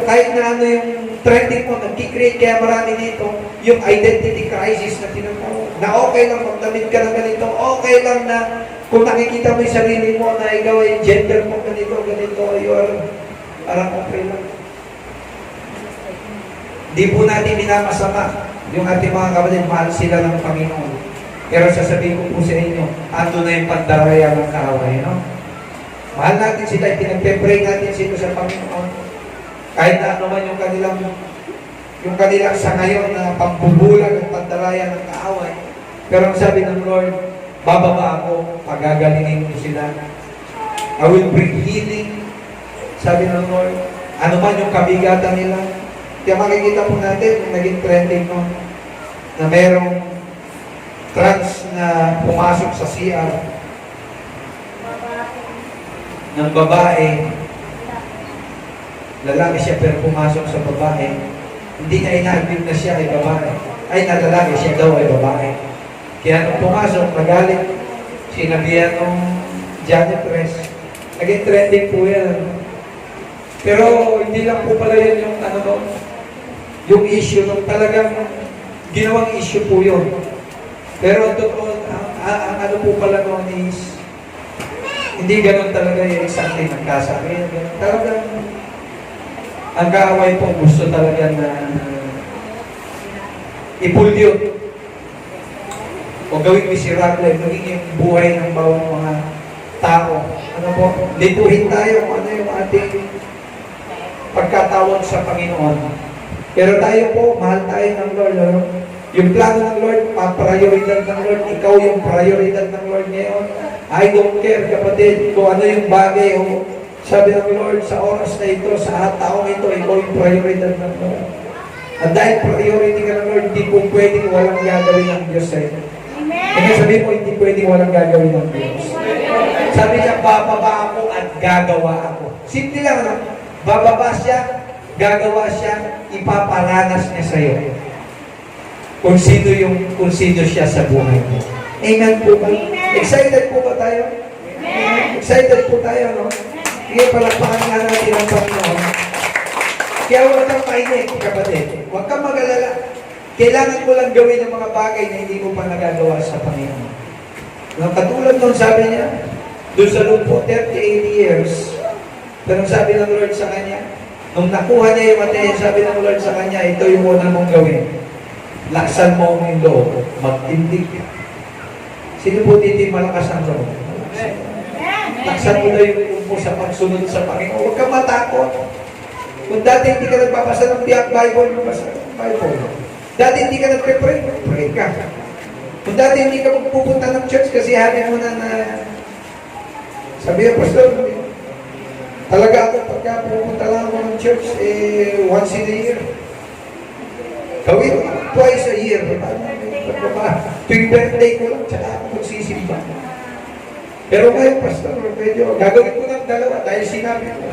kahit na ano yung trending mo, nag-create kaya marami nito, yung identity crisis na tinatawag. Na okay lang magdamit ka ng ganito, okay lang na kung nakikita mo yung sarili mo na ikaw ay gender mo ganito, you are parang okay lang. Di po natin minamasama yung ating mga kapatid, mahal sila ng Panginoon. Pero sasabihin ko po sa inyo, ando na yung pandaraya ng kaaway, Mahal natin sila, pinagpe-pray natin sila sa Panginoon. Kahit na ano man yung kanilang sa ngayon na pambubulag at pandaraya ng kaaway. Pero ang sabi ng Lord, bababa ako, pagagalingin ko sila. I will bring healing. Sabi ng Lord, ano man yung kabigatan nila. Kaya makikita po natin, yung naging trending na merong trans na pumasok sa CR ng babae. Lalaki siya pero pumasok sa babae. Hindi niya ina-admit na siya ay babae. Ay na lalaki, siya daw ay babae. Kaya nung pumasok, magalit. Sinabihan ng janitress. Naging trending po yan. Pero hindi lang po pala yan yung ano no, yung issue no, talagang ginawang issue po yun. Pero totoo, ang ano po pala noon is, hindi ganun talaga yung isang nagkasabi. Talagang, ang kaaway po gusto talaga na ipulyo o gawing miserable, maging yung buhay ng bawat mga tao. Ano po, lituhin tayo kung ano yung ating pagkatawag sa Panginoon. Pero tayo po, mahal tayo ng Lord. Ano? Yung plano ng Lord, prioridad ng Lord, ikaw yung prioridad ng Lord ngayon. I don't care, kapatid, kung ano yung bagay o sabi ng Lord, sa oras na ito, sa taong ito, ikaw yung prioridad ng Lord. At dahil priority ka ng Lord, hindi po pwedeng walang gagawin ng Diyos sa'yo. Kaya sabihin mo, hindi pwedeng walang gagawin ng Diyos. Sabi niya, bababa ako at gagawa ako. Simple lang, no? Bababa siya, gagawa siya, ipaparanas niya sa'yo. Kung sino siya sa buhay mo. Amen po ba? Excited po ba tayo? Excited po tayo, no? Sige, palakpakan nga natin ang Panginoon. Kaya huwag kang mainit, kapatid. Huwag kang mag-alala. Kailangan mo lang gawin ang mga bagay na hindi mo pa nagagawa sa Panginoon. Katulad nung sabi niya, doon sa lupo, 38 years, pero sabi ng Lord sa kanya, nung nakuha niya yung attention, sabi ng Lord sa kanya, ito yung una mong gawin. Laksan mo ang loob, magtindig ka. Sino po dito malakas ang loob? Laksan mo na yung umpo sa pagsunod sa Panginoon. Huwag kang matakot. Kung dati hindi ka nagpapasa ng Bible, basa ng Bible. Dati hindi ka nagpe-pray, pray ka. Kung dati hindi ka magpupunta ng church kasi hanin mo na sabi ng pastor, talaga ako pagka pupunta lang ako ng church, once in a year. Gawin mo, twice a year. Tuwing birthday ko lang, tsaka ako magsisimba. Pero ngayon, pastor, medyo gagawin ko ng dalawa dahil sinabi ko.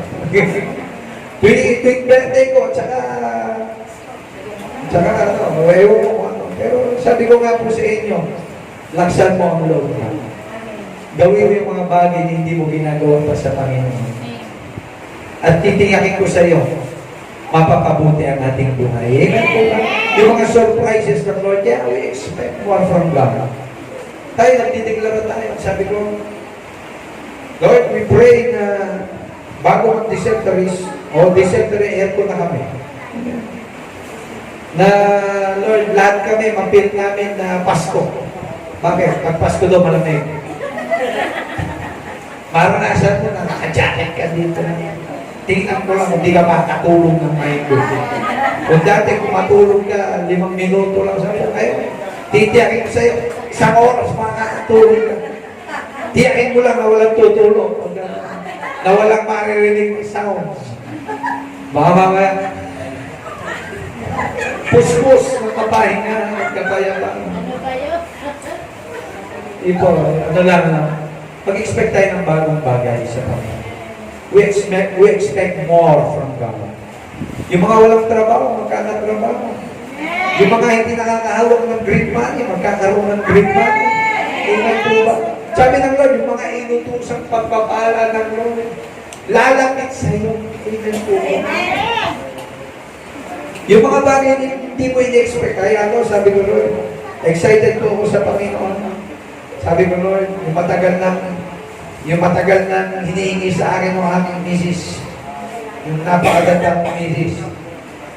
Tuwing birthday ko, tsaka ano, ewan ko ano. Pero sabi ko nga po sa inyo, laksan mo ang loob. Gawin mo yung mga bagay na hindi mo ginagawa pa sa Panginoon. At titiyakin ko sa iyo, mapapabuti ang ating buhay. Amen po ba? Yung mga surprises ng Lord, yeah, we expect more from God. Tayo, nagdideklara tayo. Sabi ko, Lord, we pray na bago mag-dysentery, o dysentery aircon na kami. Na, Lord, lahat kami, mapil namin na Pasko. Bakit? Pag Pasko daw malamig. Maranasan mo na naka-jacket ka dito. Tingnan ko lang, hindi ka makatulog ng maiko. Kung dati kung matulog ka, 5 minuto lang sabi ko, kayo, titiyakin ko sa'yo, 1 oras makakatulog ka. Tiyakin mo lang na walang tutulog. Na walang maririnig ng sounds. Baka mamaya, puspos ng kapahinga, kapayapan. Ipo, ano lang na, mag-expect tayo ng bagong bagay sa Panginoon. We expect more from God. Yung mga walang trabaho, magkakatrabaho. Yung mga hindi nakakahawak ng green money, magkakaroon ng green money. Amen po ba? Sabi ng Lord, yung mga inutusang pagpapala ng Lord, lalapit sa iyo. Amen po ba? Yung mga bagay hindi mo in-expect. Kaya ako, sabi ko, Lord, excited po ako sa Panginoon. Sabi ko, Lord, yung matagal nang hinihingi sa akin ng aking misis, yung napakagandang misis.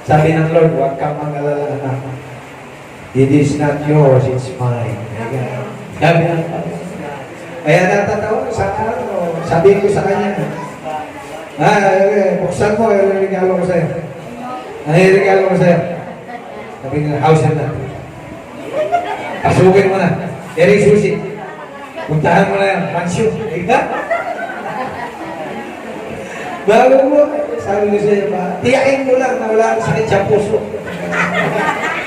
Sabi ng Lord, huwag kang mag-alala na. It is not yours, it's mine. Sabi ng Lord. Kaya natatawa, sabi ko sa kanya, buksan mo, regalo ko sa'yo. Ano yung regalo ko sa'yo? Sabi nga, house na. Pasukin mo na. Eri susi. Puntahan mo na yan. Mansyon. Ika? Bago mo, sabi ko sa'yo ba, tiyakin mo lang na wala kang sakit sa puso.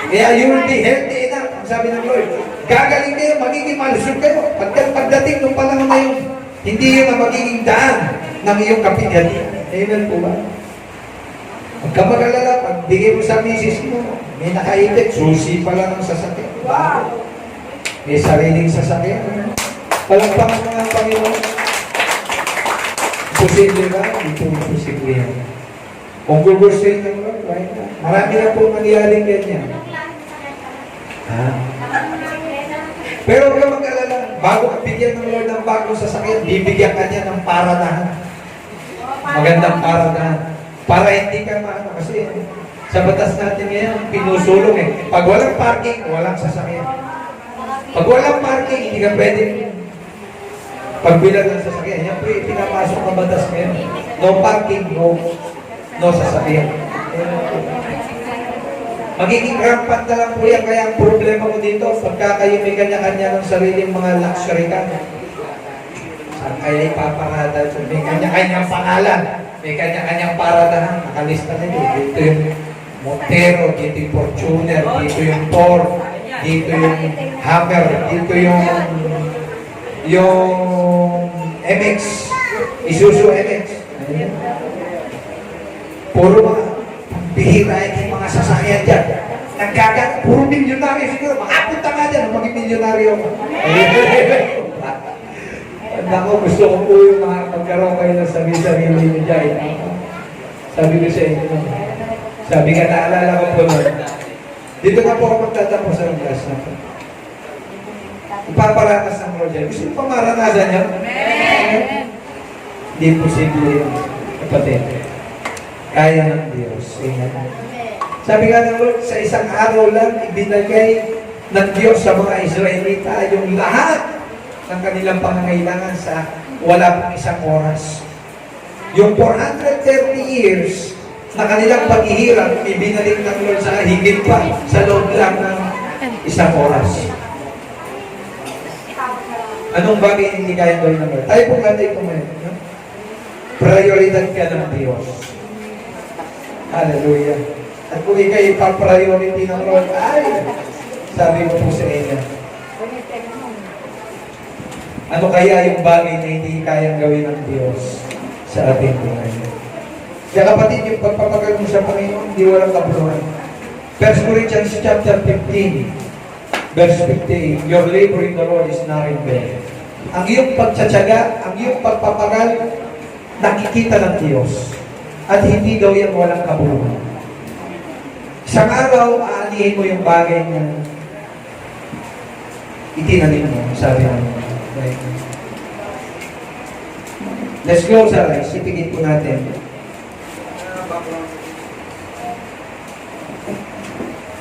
Kaya you will be healthy enough. Sabi ng Lord, gagaling kayo, magiging malusog kayo. Pagdating ng panahon na yun, hindi yun ang magiging daan ng iyong kapighatian. Amen po ba? Huwag ka mag-alala, pagbigay mo sa misis mo, may nakaipit, susi pala ng sasakyan. Wow! May sariling sasakyan. Palagpakan mo ang Panginoon. Posible ba? Hindi po posible yan. Kung gugustuhin ng Lord, why not? Marami na po nangyaring ganyan. Ha? Pero huwag ka mag-alala, bago ka bigyan ng Lord ng bagong sasakyan, bibigyan ka niya ng paradahan. Magandang paradahan. Para hindi ka maano. Kasi sa batas natin ngayon, pinusulong eh. Pag walang parking, walang sasakyan. Pag walang parking, hindi ka pwede pagbilang ng sasakyan. Yan po yung pinapasok ng batas ngayon. No parking, no sasakyan. Magiging rampant na lang po yan. Kaya ang problema ko dito, pagka kayo may kanya-kanya ng sariling mga luxury car, saan kayo ipaparada? May kanya-kanyang pangalan. May kanya-kanyang paradahan. Nakalista na yun. Dito yung Montero, dito yung Fortuner, dito yung Ford, dito yung Hammer, dito yung MX, Isuzu MX. Puro mga bihira yung mga sasakyan dyan. Puro milyonaryo siguro. Makapunta ka dyan, maging milyonaryo. Nako, gusto ko po yung mga magkaroon kayo ng sarili nyo dyan. Sabi ko sa inyo. Sabi ka, naalala ko po nun. Dito na po ako magtatapos sa class na po. Ipaparanas ng Lord dyan. Gusto mo pa maranasan niya? Amen. Hindi posible yun. Kapatid. Kaya ng Diyos. Amen. Sabi nga ng Lord, sa isang araw lang, ibinagay ng Diyos sa mga Israelita yung lahat ng kanilang pangangailangan sa wala pang isang oras. Yung 430 years na kanilang paghihirap, ibinalik ng Lord sa higit pa sa loob lang ng isang oras. Anong bagay hindi kaya gawin ng Lord? Tayo po natin kumain. No? Prioridad ka ng Diyos. Hallelujah. At kung ikay ipapriority ng Lord, ay, sabi ko po sa inyo, ano kaya yung bagay na hindi kayang gawin ng Diyos sa ating buhay? Kaya kapatid, yung pagpapagal mo sa Panginoon, hindi walang kabuluhan. 1 Corinthians chapter 15, verse 58, your labor in the Lord is not in vain. Ang iyong pagtsatsaga, ang iyong pagpapagal, nakikita ng Diyos. At hindi daw yan walang kabuluhan. Isang araw, aanihin mo yung bagay na itinanim mo, sabi namin. Right. Let's close our eyes. Ipigit po natin.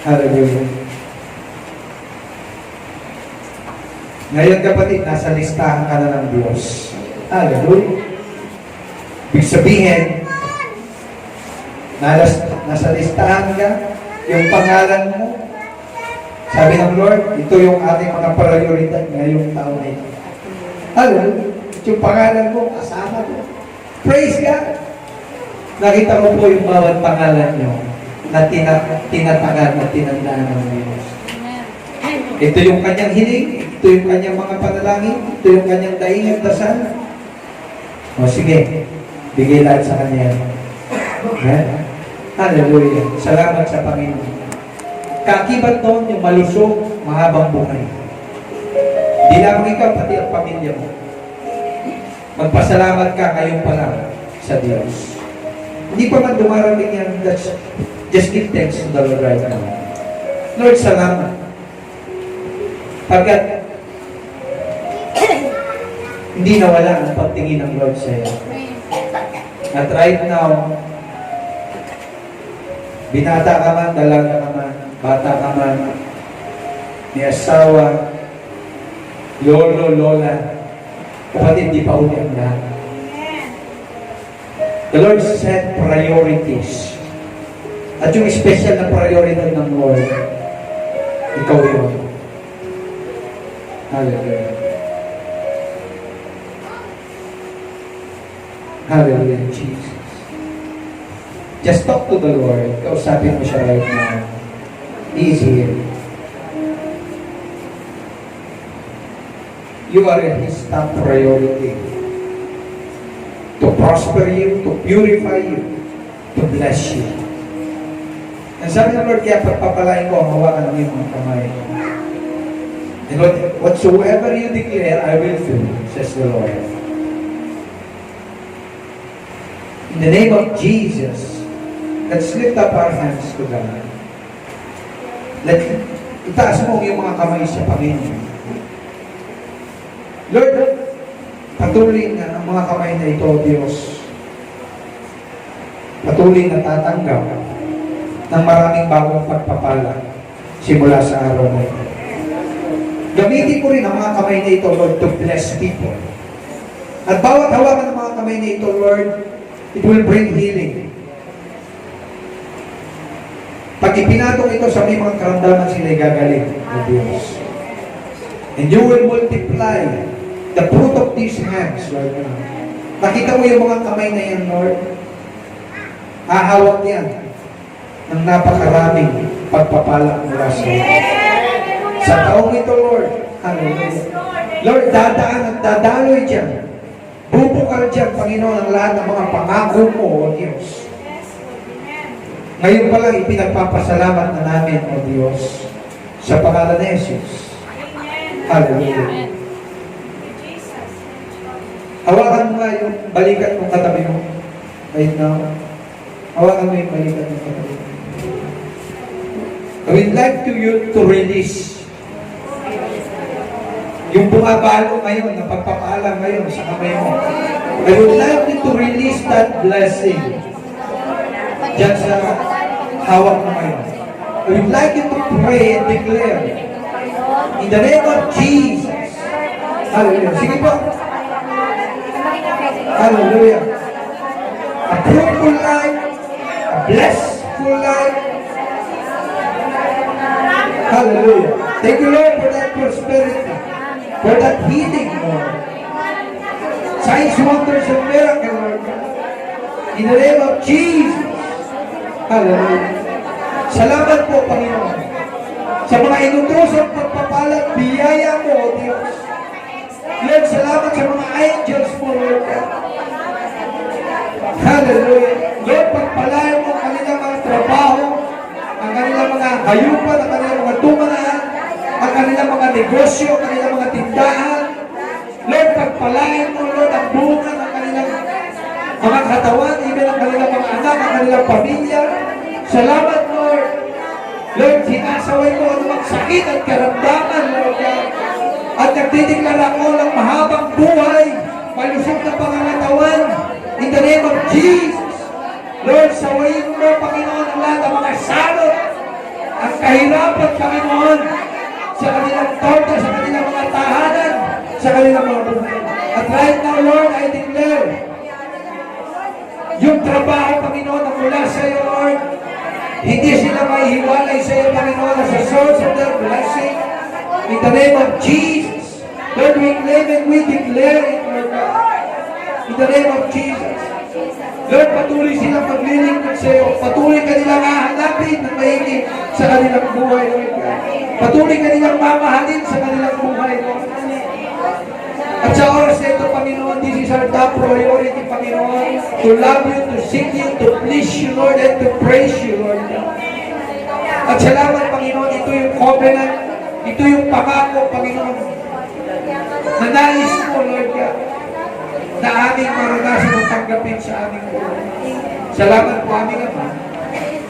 Hallelujah. Ngayon kapatid, nasa listahan ka na ng Diyos. Hallelujah. Ibig sabihin, nasa listahan ka, yung pangalan mo, sabi ng Lord, ito yung ating mga prioridad ngayong taon na ito. Hallelujah. Yung pangalan mo, kasama mo. Praise God! Nakita mo po yung bawat pangalan nyo na tinatagan at tinandaan ng Diyos. Ito yung kanyang hiling, ito yung kanyang mga panalangin, ito yung kanyang daing at dasal. O sige, bigay lahat sa kanya. Amen? Hallelujah. Salamat sa Panginoon. Kaakibat doon yung malusog, mahabang buhay. Di lamang ikaw, pati ang pamilya mo. Magpasalamat ka ngayon pa lang sa Diyos. Hindi pa man dumarating yan, just give thanks to the Lord right now. Lord, salamat. Pagkat hindi nawala ang pagtingin ng Lord sa iyo. At right now, binata ka man, dalaga ka man, bata ka man, may asawa, lolo, lola, kapatid, di pa uli ang lahat. The Lord set priorities. At yung special na priority ng Lord, ikaw yun. Hallelujah. Hallelujah, Jesus. Just talk to the Lord. Kausapin mo siya right now. He is here. You are His top priority. To prosper you, to purify you, to bless you. And sabi ng Lord, kaya pagpapalain ko, hawakan mo yung mga kamay. And whatsoever you declare, I will do, says the Lord. In the name of Jesus, Let's lift up our hands to God. Itaas mo yung mga kamay sa Panginoon. Lord, patuloy na ang mga kamay na ito, Diyos. Patuloy na tatanggap ng maraming bagong pagpapala simula sa araw na ito. Gamitin mo rin ang mga kamay na ito, Lord, to bless people. At bawat hawakan ng mga kamay na ito, Lord, it will bring healing. Pag ipinatong ito sa may mga karamdaman, sila'y gagaling ng Diyos. And you will multiply the fruit of these hands, Lord. Nakita mo yung mga kamay na yan, Lord. Ahawak yan ng napakaraming pagpapala mula sa iyo. Sa taong ito, Lord, hallelujah. Lord, dadaan at dadaloy dyan. Bubukal dyan, Panginoon, ang lahat ng mga pangako mo, O Diyos. Ngayon pa lang, ipinagpapasalamat na namin, O Diyos, sa pangalan ni Jesus. Hallelujah. Hawakan mo nga yung balikat ng katabi mo. Right now. Hawakan mo yung balikat ng katabi mo. I would like to release yung bumabalo ngayon, na pagpapaalam ngayon sa kamay mo. I would like you to release that blessing dyan sa hawak mo ngayon. I would like you to pray and declare in the name of Jesus. Hallelujah. Sige po. Hallelujah. A fruitful life, a blessful life. Hallelujah. Thank you, Lord, for that prosperity, for that healing, Lord. Signs, wonders, and miracles, Lord. In the name of Jesus. Hallelujah. Salamat po, Panginoon, sa mga inutusang pagpapalat, biyaya mo, O Diyos. Lord, salamat sa mga angels mo, Lord. Hallelujah. Lord, pagpalayan mo ang kanilang mga trabaho, ang kanilang mga hayupan, ang kanilang mga tumanaan, ang kanilang mga negosyo, ang kanilang mga tindahan. Lord, pagpalayan mo, Lord, ang bunga ng kanilang mga katawan, even ang kanilang mga anak, ang kanilang pamilya. Salamat, Lord. Lord, sinasaway ko ang mga sakit at karamdaman, Lord God. At nagdideklara ko ng mahabang buhay, malusog na pangangatawan, in the name of Jesus. Lord, sawayin mo, Panginoon, ang lahat ng mga salot, ang kahirapan, Panginoon, sa kanilang torta, sa kanilang mga tahanan, sa kanilang mga buhay. At right now, Lord, I declare, yung trabaho, Panginoon, na mula sa iyo, Lord, hindi sila maihiwalay sa iyo, Panginoon, as a source of their blessing. In the name of Jesus, Lord, we claim and we declare it, Lord God. In the name of Jesus. Lord, patuloy silang maglilingkod sa iyo. Patuloy kanilang hahanapin ng maiging sa kanilang buhay, Lord God. Patuloy kanilang mamahalin sa kanilang buhay, Lord. At sa oras na ito, Panginoon, this is our top priority, Panginoon, to love you, to seek you, to please you, Lord, and to praise you, Lord God. At salamat, Panginoon, ito yung covenant, ito yung pangako, Panginoon, na nais mo, Lord God, na aming maranasan at tanggapin sa aming buhay. Salamat po aming Ama.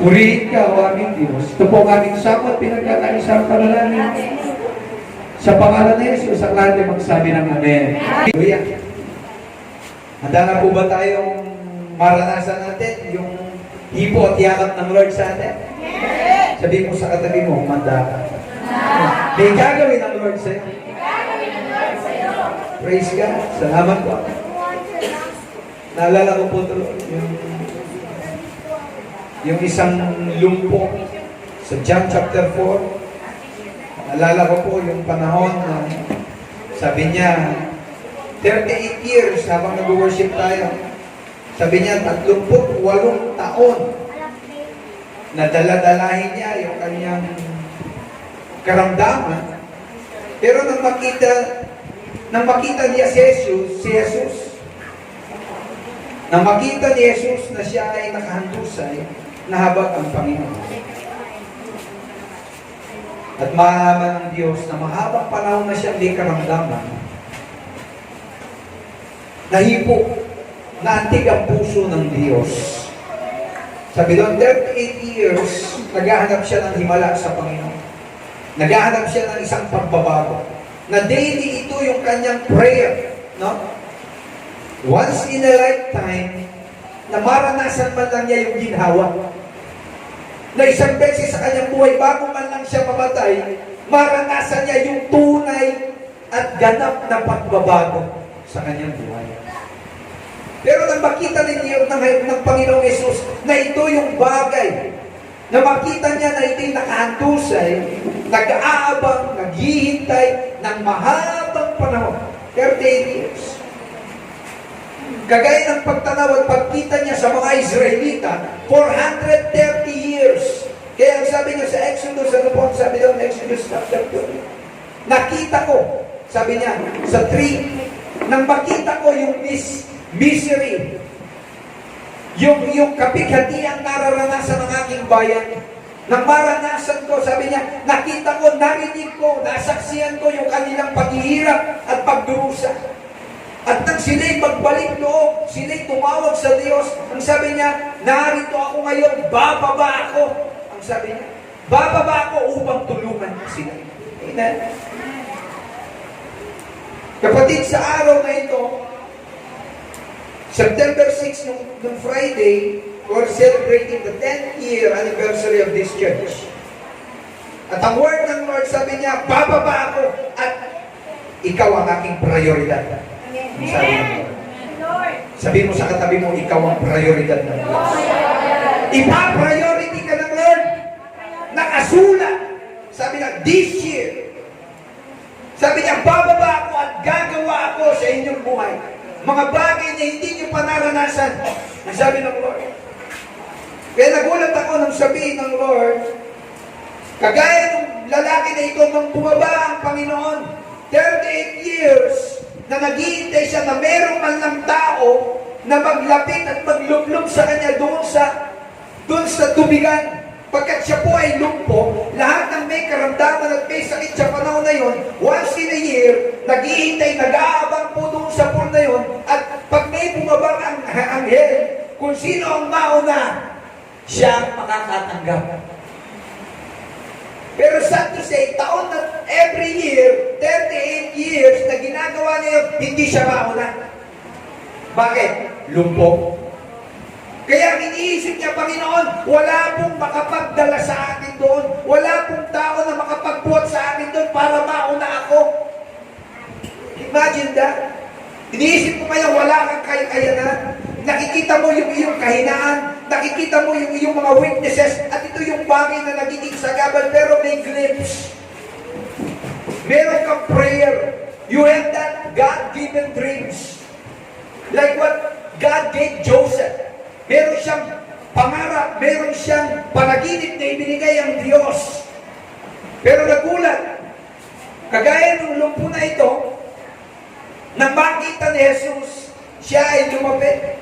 Purihin ka, o aming Diyos. Ito po ang aming samot, pinagkakaisang panalangin. Sa pangalan ni Jesus, ang lahat ay magsabi ng Amen. Hallelujah. Handa na po ba tayong maranasan natin yung hipo at yakap ng Lord sa atin? Yes! Sabi mo sa katabi mo, manda ka. May gagawin ng Lord sa iyo. Praise God. Salamat po. Naalala ko po ito, yung isang lumpo sa John chapter 4. Naalala ko po yung panahon na sabi niya, 38 years habang nag-worship tayo. Sabi niya, 38 taon na dala-dalahin niya yung kanyang karamdaman. Pero nang makita niya si Jesus, nang makita ni Jesus na siya ay nakahandusay, nahabag ang Panginoon. At maalaman ng Diyos na mahabang panahon na siya may karamdaman, nahipo, naantig ang puso ng Diyos. Sabi doon, 38 years, naghahanap siya ng himala sa Panginoon. Naghahanap siya ng isang pagbabago. Na daily ito yung kanyang prayer. No? Once in a lifetime, na maranasan man lang niya yung ginhawa. Na isang beses sa kanyang buhay, bago man lang siya mamatay, maranasan niya yung tunay at ganap na pagbabago sa kanyang buhay. Pero nang makita ng Panginoong Yesus na ito yung bagay, na makita niya na ito'y nakahantusay, nag-aabang, naghihintay ng mahabang panahon, 38 years. Kagaya ng pagtanaw at pagkita niya sa mga Israelita, 430 years. Kaya ang sabi niya sa Exodus, ano po ang sabi doon, Exodus chapter 2, nakita ko, sabi niya, sa 3, nang makita ko yung misery, yung kapighatiang nararanasan ng aking bayan, nang maranasan ko, sabi niya, nakita ko, narinig ko, nasaksiyan ko yung kanilang paghihirap at pagdurusa. At nang sila'y magbalik loob, sila'y tumawag sa Diyos, ang sabi niya, narito ako ngayon, bababa ako. Ang sabi niya, bababa ako upang tulungan sila. Amen. Kapatid, sa araw na ito, September 6, nung Friday, we're celebrating the 10th year anniversary of this church. At ang word ng Lord, sabi niya, bababa ako at ikaw ang aking prioridad. Ang sabi ng Lord. Sabi mo sa katabi mo, ikaw ang prioridad ng Diyos. Ipa-priority ka ng Lord. Nakasulat. Sabi niya, this year. Sabi niya, bababa ako at gagawa ako sa inyong buhay. Mga bagay na hindi niyo pa naranasan. Ang sabi ng Lord. Kaya nagulat ako nang sabihin ng Lord, kagaya ng lalaki na ito nang bumaba ang Panginoon, 38 years, na naghihintay siya na meron man lang tao na maglapit at maglublob sa kanya doon sa tubigan. Pagkat siya po ay lumpo, lahat ng may karamdaman at may sakit sa panahon na yon, once in a year, naghihintay, nag-aabang po doon sa pool na yon, at pag may bumabang ang anghel, kung sino ang mauna, siya ang makakatanggap. Pero sad to say, taon na every year, 38 years na ginagawa niya, hindi siya mauna. Bakit? Lumpo. Kaya iniisip niya, Panginoon, wala pong makapagdala sa akin doon. Wala pong tao na makapagbuhat sa akin doon para mauna ako. Imagine that. Iniisip ko kaya wala kang kaya-kayanan. Nakikita mo yung iyong kahinaan. Nakikita mo yung iyong mga weaknesses. At ito yung bagay na nagiging sagabal. Pero may glimpse. Meron kang prayer. You have that God-given dreams. Like what God gave Joseph. Meron siyang pangarap, meron siyang panaginip na ibinigay ang Diyos. Pero nagulat, kagaya ng lumpo na ito, nang makita ni Jesus, siya ay lumapit.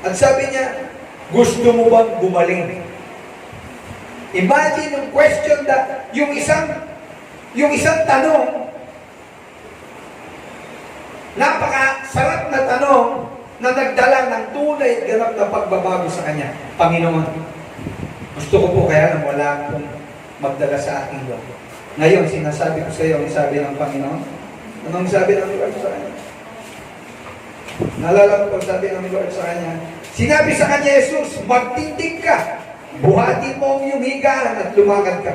At sabi niya, gusto mo bang gumaling? Imagine yung question that, yung isang tanong, napakasarap na tanong, na nagdala ng tunay at ganap na pagbabago sa kanya. Panginoon, gusto ko po kaya na wala akong magdala sa aking Lord. Ngayon, sinasabi ko sa iyo, ang sabi ng Panginoon, anong sabi ng Lord sa kanya? Naalala ko po, sabi ng Lord sa kanya, sinabi sa kanya, Jesus, magtindig ka, buhatin mo ang iyong higaan at lumakad ka.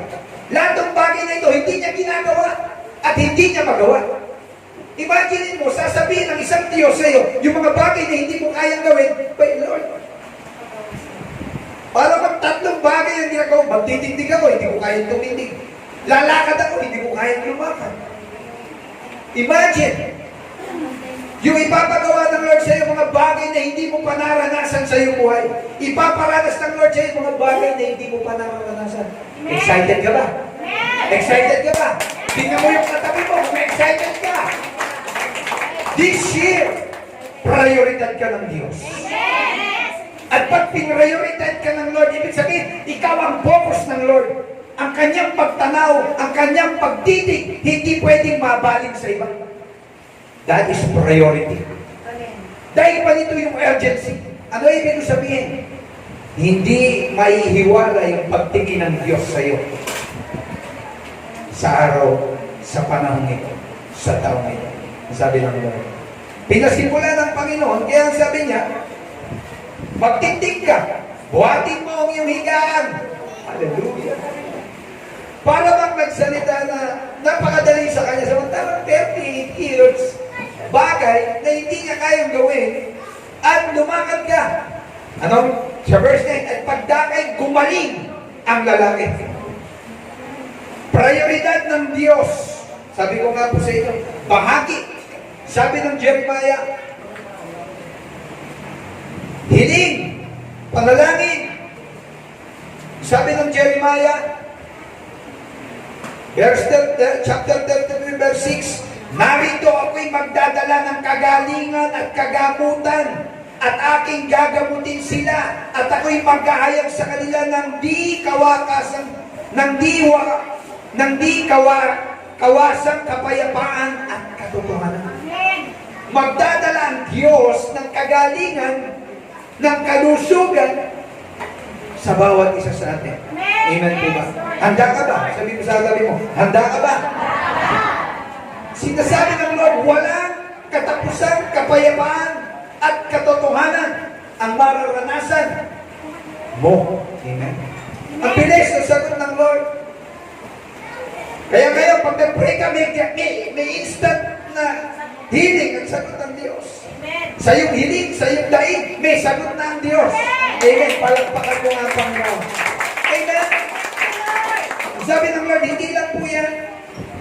Lahat ng bagay na ito, hindi niya ginagawa at hindi niya magawa. Imagine mo, sasabihin ng isang Diyos sa iyo, yung mga bagay na hindi mo kayang gawin, by Lord, para bang tatlong bagay ang ginagawa, magtitindig ako, hindi ko kayang tumindig. Lalakad ako, hindi ko kayang lumakad. Imagine, yung ipapagawa ng Lord sa iyo, mga bagay na hindi mo pa naranasan sa iyong buhay. Ipaparanas ng Lord sa iyo, mga bagay na hindi mo pa naranasan. Excited ka ba? Excited ka ba? Tingnan mo yung katabi mo, kung excited ka. This year, prioridad ka ng Diyos. At pag pinrioridad ka ng Lord, ibig sabihin, ikaw ang focus ng Lord. Ang kanyang pagtanaw, ang kanyang pagtitig, hindi pwedeng mabaling sa iba. That is priority. Dahil pa nito yung urgency. Ano ibig sabihin? Hindi maihiwala yung pagtingin ng Diyos sa iyo sa araw, sa panahon ito, sa taong ito. Sabi ng Lord. Pinasimulan ng Panginoon, kaya sabi niya, magtindig ka, buhatin mo ang iyong higaan. Hallelujah. Para bang nagsalita na napakadali sa kanya, samantalang 38 years, bagay na hindi niya kayang gawin, at lumakad ka. Ano? Sa verse 9, at pagdakay, gumaling ang lalaki. Prioridad ng Diyos. Sabi ko nga po sa inyo, bahagi. Sabi ng Jeremiah, hiling, panalangin. Sabi ng Jeremiah, chapter 33, verse 6, narito ako'y magdadala ng kagalingan at kagamutan, at aking gagamutin sila, at ako'y maghahayag sa kanila ng kawasang kapayapaan at katotohanan. Magdadala ang Diyos ng kagalingan, ng kalusugan sa bawat isa sa atin. Amen po ba? Handa ka ba? Sabi mo sa tabi mo, handa ka ba? Sinasabi ng Lord, walang katapusan, kapayapaan, at katotohanan ang mararanasan mo. Amen? Ang bilis ng sagot ng Lord. Kaya ngayon, pag nag-pray ka, may instant na healing ang sagot ng Diyos. Sa iyong hiling, sa iyong daig, may sagot na ang Diyos. Amen. Palagpakan mo nga ang Panginoon. Amen. Sabi ng Lord, hindi lang po yan.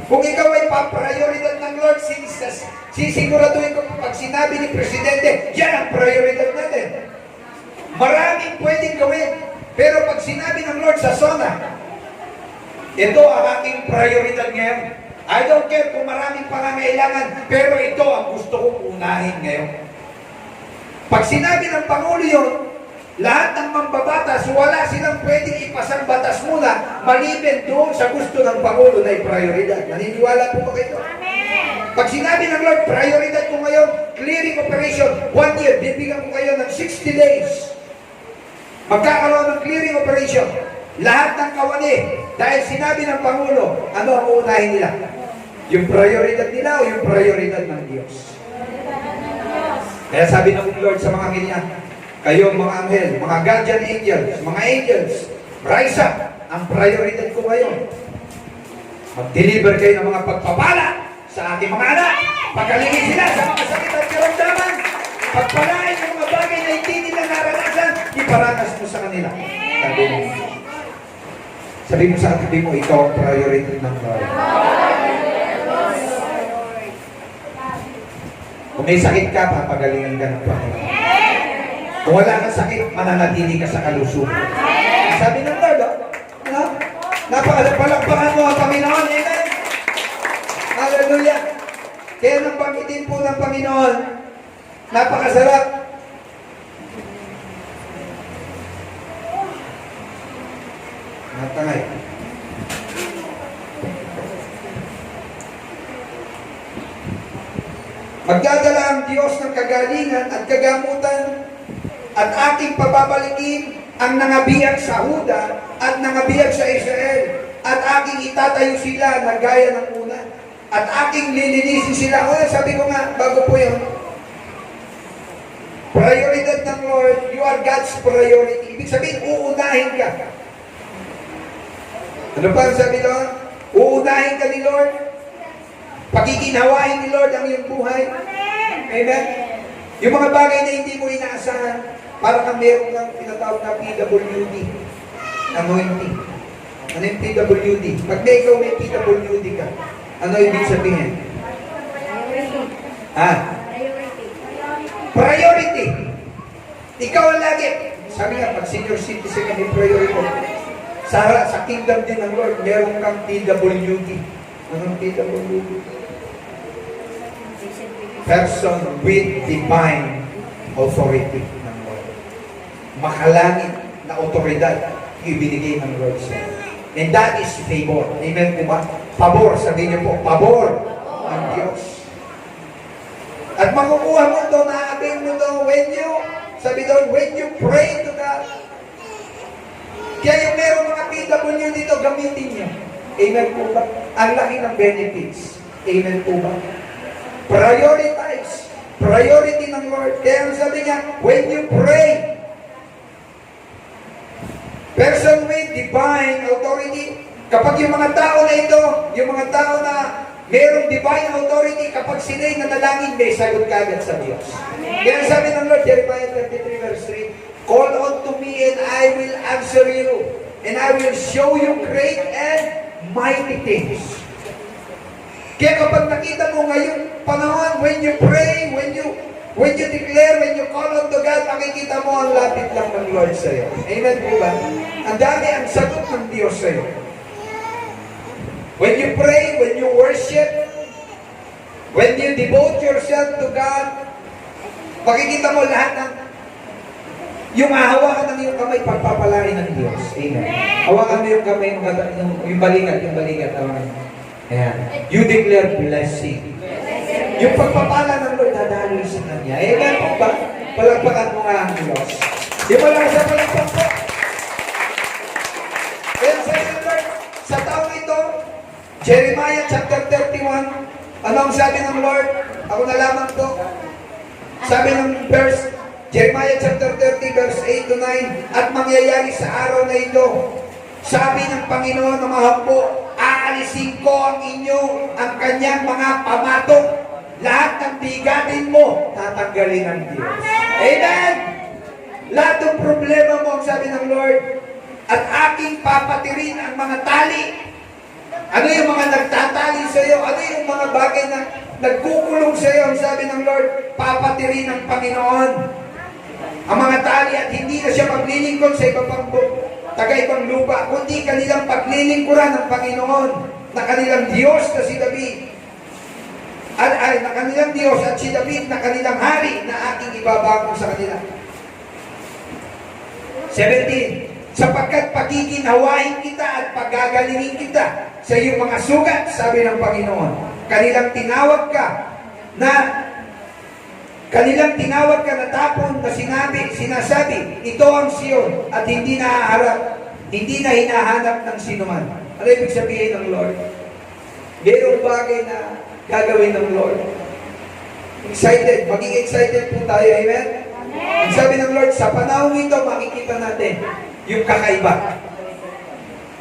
Kung ikaw ay pa-prioridad ng Lord, sisiguraduhin ko pag sinabi ni Presidente, yan ang prioridad natin. Maraming pwedeng gawin. Pero pag sinabi ng Lord sa zona, ito ang aking prioridad ngayon. I don't care kung maraming pangangailangan, pero ito ang gusto kong unahin ngayon. Pag sinabi ng Pangulo yun, lahat ng mambabatas, wala silang pwedeng ipasang batas muna, maliban doon sa gusto ng Pangulo na prioridad. Naniniwala po ba kayo? Amen. Pag sinabi ng Lord, prioridad ko ngayon, clearing operation, 1 year, bibigyan ko kayo ng 60 days. Magkakaroon ng clearing operation. Lahat ng kawani, dahil sinabi ng Pangulo, ano ang uunahin nila? Yung prioridad nila o yung prioridad ng Diyos? Kaya sabi ng Lord sa mga ganyan, kayo mga anghel, mga guardian angels, mga angels, rise up. Ang prioridad ko ngayon, mag-deliver kayo ng mga pagpapala sa aking mga anak. Pagalingin sila sa mga sakit at karamdaman. Pagpalain yung mga bagay na hindi nila naranasan, iparanas mo sa kanila. Sabi mo sa katabi mo, ikaw ang priority ng Lord. Kung may sakit ka, papagalingan ka ng Panginoon. Kung wala kang sakit, mananatili ka sa kalusugan. Sabi ng Lord, no? Napalakpakan mo ang Panginoon. Amen? Hallelujah. Kaya nang banggitin po ng Panginoon, napakasarap. Natangay. Magdadala ang Diyos ng kagalingan at kagamutan at ating pababalikin ang nangabiyak sa Huda at nangabiyak sa Israel at aking itatayo sila na gaya ng una at aking lilinisin sila. O, sabi ko nga, bago po yun, prioridad ng Lord, you are God's priority. Ibig sabihin, uunahin ka. Ano pa ang sabi doon? Uunahin ka ni Lord. Pagiginhawain ni Lord ang iyong buhay. Amen? Yung mga bagay na hindi mo inaasahan, para kang meron kang pinatawag na PWD. Anointing. Ano yung PWD? Pag na ikaw may PWD ka, ano ibig sabihin? Priority. Ikaw ang lagi. Sabi nga, pag senior citizen ka, may priority. Sa kingdom din ng Lord, meron kang PWD. Anong PWD? Person with divine authority ng Lord. Makalangit na otoridad ibinigay ng Lord sa iyo. And that is favor. Amen po ba? Pabor. Sabihin niyo po, pabor ng Diyos. At makukuha mo ito, na-avail mo ito when you, sabi doon, when you pray to God, Kaya yung meron mga PW dito, gamitin nyo. Amen po ba? Ang laki ng benefits. Amen po ba? Prioritize. Priority ng Lord. Kaya ang sabi niya, when you pray, person with divine authority, kapag yung mga tao na ito, yung mga tao na merong divine authority, kapag sila'y nanalangin, may sagot kagad sa Diyos. Kaya sabi ng Lord, Jeremiah 33 verse 3, call unto me and I will answer you, and I will show you great and mighty things. Kaya kapag nakita mo ngayong panahon, when you pray, when you declare, when you call unto God, makikita mo ang lapit lang ng Lord sa iyo. Amen po ba? Ang dami ang sagot ng Diyos sa iyo. When you pray, when you worship, when you devote yourself to God, makikita mo lahat ng yung hahawakan ng iyong kamay, pagpapalain ng Diyos. Amen. Hawakan mo yung kamay, yung balikat. Ayan. You declare blessing. Yung pagpapala ng Lord, dadaloy sa Kanya. Amen po ba? Palagpakan mo nga ang Diyos. Di ba lang sa palagpak po? Kaya sa Lord, sa taong ito, Jeremiah chapter 31, ano ang sabi ng Lord? Ako na lamang to. Sabi ng verse, Jeremiah chapter 30 verse 8 to 9, at mangyayari sa araw na ito, sabi ng Panginoon na mahampo, aalisin ko ang kanyang mga pamatok. Lahat ng bigatin mo, tatanggalin ng Diyos. Amen! Lahat ng problema mo, ang sabi ng Lord, at aking papatirin ang mga tali. Ano yung mga nagtatali sa iyo? Ano yung mga bagay na nagkukulong sa iyo? Ang sabi ng Lord, papatirin ng Panginoon ang mga tali, at hindi na siya maglilingkod sa taga-ibang lupa, kundi kanilang paglilingkuran ng Panginoon na kanilang Diyos na si David. Na kanilang Diyos at si David na kanilang hari na aking ibabago sa kanila. 17, sapagkat pagiginawain kita at pagagalingin kita sa iyong mga sugat, sabi ng Panginoon. Kanilang tinawag ka na tapon na sinasabi, ito ang Sion, at hindi na hinahanap ng sinuman. Ano ibig sabihin ng Lord? Mayroong bagay na gagawin ng Lord. Maging excited po tayo, amen? Ang sabi ng Lord, sa panahon ito, makikita natin yung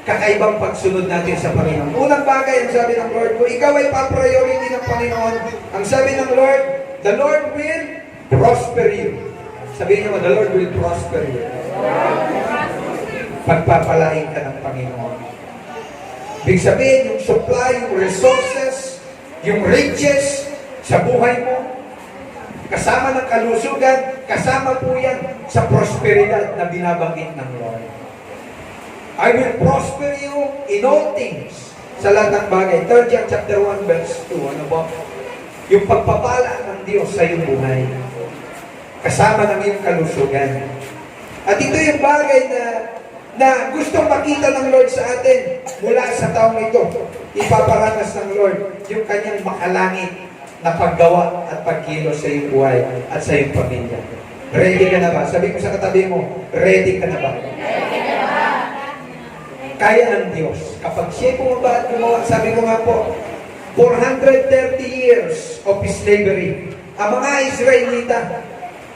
kakaibang pagsunod natin sa Panginoon. Unang bagay, ang sabi ng Lord, kung ikaw ay pa-priority ng Panginoon, ang sabi ng Lord, the Lord will prosper you. Sabihin naman, the Lord will prosper you. Pagpapalain ka ng Panginoon. Ibig sabihin, yung supply, yung resources, yung riches sa buhay mo, kasama ng kalusugan, kasama po yan sa prosperidad na binabanggit ng Lord. I will prosper you in all things. Sa lahat ng bagay. 3 John chapter 1 verse 2. Ano ba? Yung pagpapala ng Diyos sa iyong buhay. Kasama ng iyong kalusugan. At ito yung bagay na gustong makita ng Lord sa atin mula sa taong ito. Ipaparanas ng Lord yung kanyang makalangit na paggawa at pagkilos sa iyong buhay at sa iyong pamilya. Ready ka na ba? Sabi ko sa katabi mo, ready ka na ba? Kaya ng Diyos. Kapag siya bumaba at gumawa, sabi ko nga po, 430 years of slavery. Ang mga Israelita,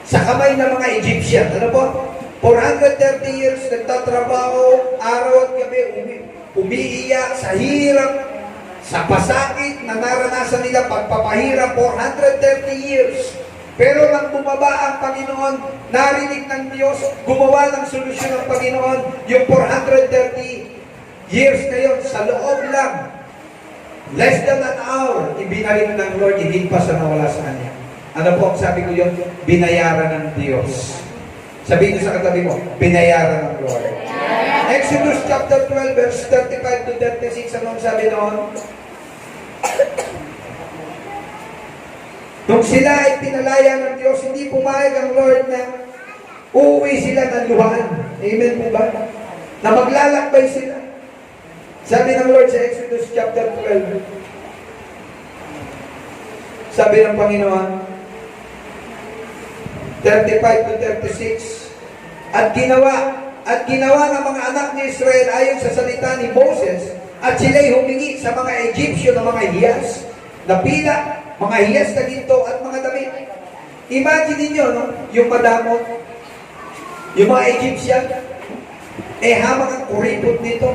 sa kamay ng mga Egyptian, ano po? 430 years nagtatrabaho, araw at gabi, umiiyak sa hirap, sa pasakit na naranasan nila, pagpapahirap, 430 years. Pero nang bumaba ang Panginoon, narinig ng Diyos, gumawa ng solusyon ng Panginoon, yung 430 years na yun, sa loob lang, less than an hour, ibinaling ng Lord, hindi pa sa nawala sa Kanya. Ano po ang sabi ko yun? Binayaran ng Diyos. Sabihin niyo sa katabi mo, binayaran ng Lord. Exodus chapter 12, verse 35 to 36, anong sabi noon? Nung sila ay pinalaya ng Diyos, hindi pumayag ang Lord na uuwi sila ng luhaan. Amen po ba? Na maglalakbay sila. Sabi ng Lord sa Exodus chapter 12, sabi ng Panginoon, 35 to 36, at ginawa at ginawa ng mga anak ni Israel ayon sa salita ni Moses, at sila'y humingi sa mga Egyptyo ng mga hiyas na pila, mga hiyas na ginto at mga damit. Imagine ninyo, no? Yung madamot, yung mga Egyptian, hamang ang kuripot nito.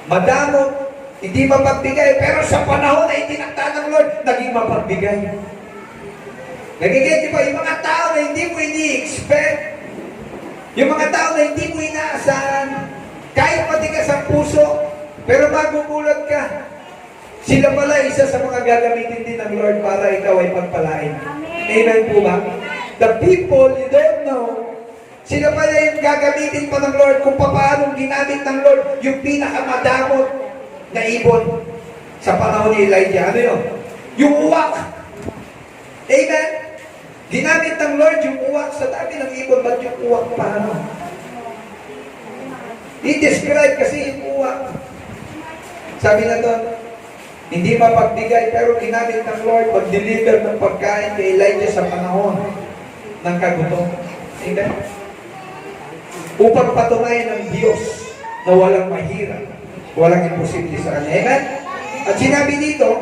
Madamot, hindi mapagbigay, pero sa panahon na itinakda ng Lord, naging mapagbigay. Nagigit, di ba, yung mga tao na hindi mo ini-expect, yung mga tao na hindi mo inaasahan, kahit matigas ang puso, pero magugulat ka, sila pala isa sa mga gagamitin din ng Lord para ikaw ay pagpalain. Amen po ba? The people, you don't know, sila pala yung gagamitin pa ng Lord kung paano ginamit ng Lord yung pinakamadamot na ibon sa panahon ni Elijah. Ano yun? Yung uwak. Amen? Ginamit ng Lord yung uwak sa dami ng ibon, ba't yung uwak paano? I-describe kasi yung uwak. Sabi na doon, hindi mapagbigay, pero ginamit ng Lord mag-deliver ng pagkain kay Elijah sa panahon ng kagutom. Amen? Upang patunayan ng Diyos na walang mahirap, walang imposible sa Kanya. Amen? At sinabi dito,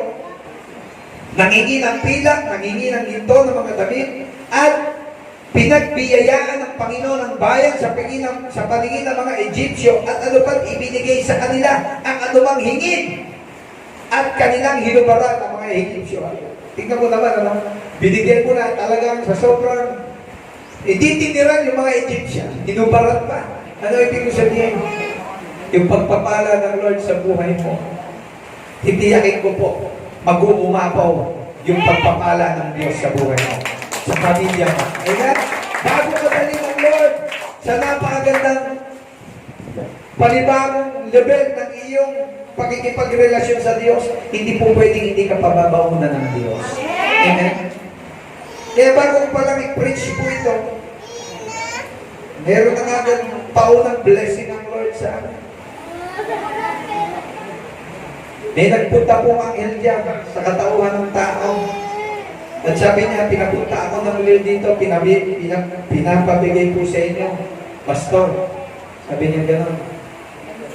nangingi ng pilak, nangingi ng ginto ng mga damit, at pinagbiyayaan ng Panginoon ng bayan sa paningin ng mga Egyptyo, at ano pa't ibinigay sa kanila ang anumang hingin at kanilang hinubaran ng mga Egyptyo. Tingnan mo naman, ano? Binigyan mo na talagang sa sobrang tiniran yung mga Egyptian, hinubaran pa. Ano ibig ko sabihin? Yung pagpapala ng Lord sa buhay mo, titiyakin ko po, mag-uumapaw yung pagpapala ng Diyos sa buhay mo, sa pamilya mo. Ayan? Bago madali ng Lord sa napakagandang panibagong level ng iyong pakikipagrelasyon sa Diyos, hindi po pwedeng hindi ka pababaunan ng Diyos. Amen? Kaya bago ko palang i-preach po ito, meron na nga dyan paunang blessing ng Lord sa amin. May nagpunta po ang Elia sa katauhan ng tao. At sabi niya, pinapunta ako ng Lord dito, pinapabigay po sa inyo, Pastor. Sabi niya gano'n,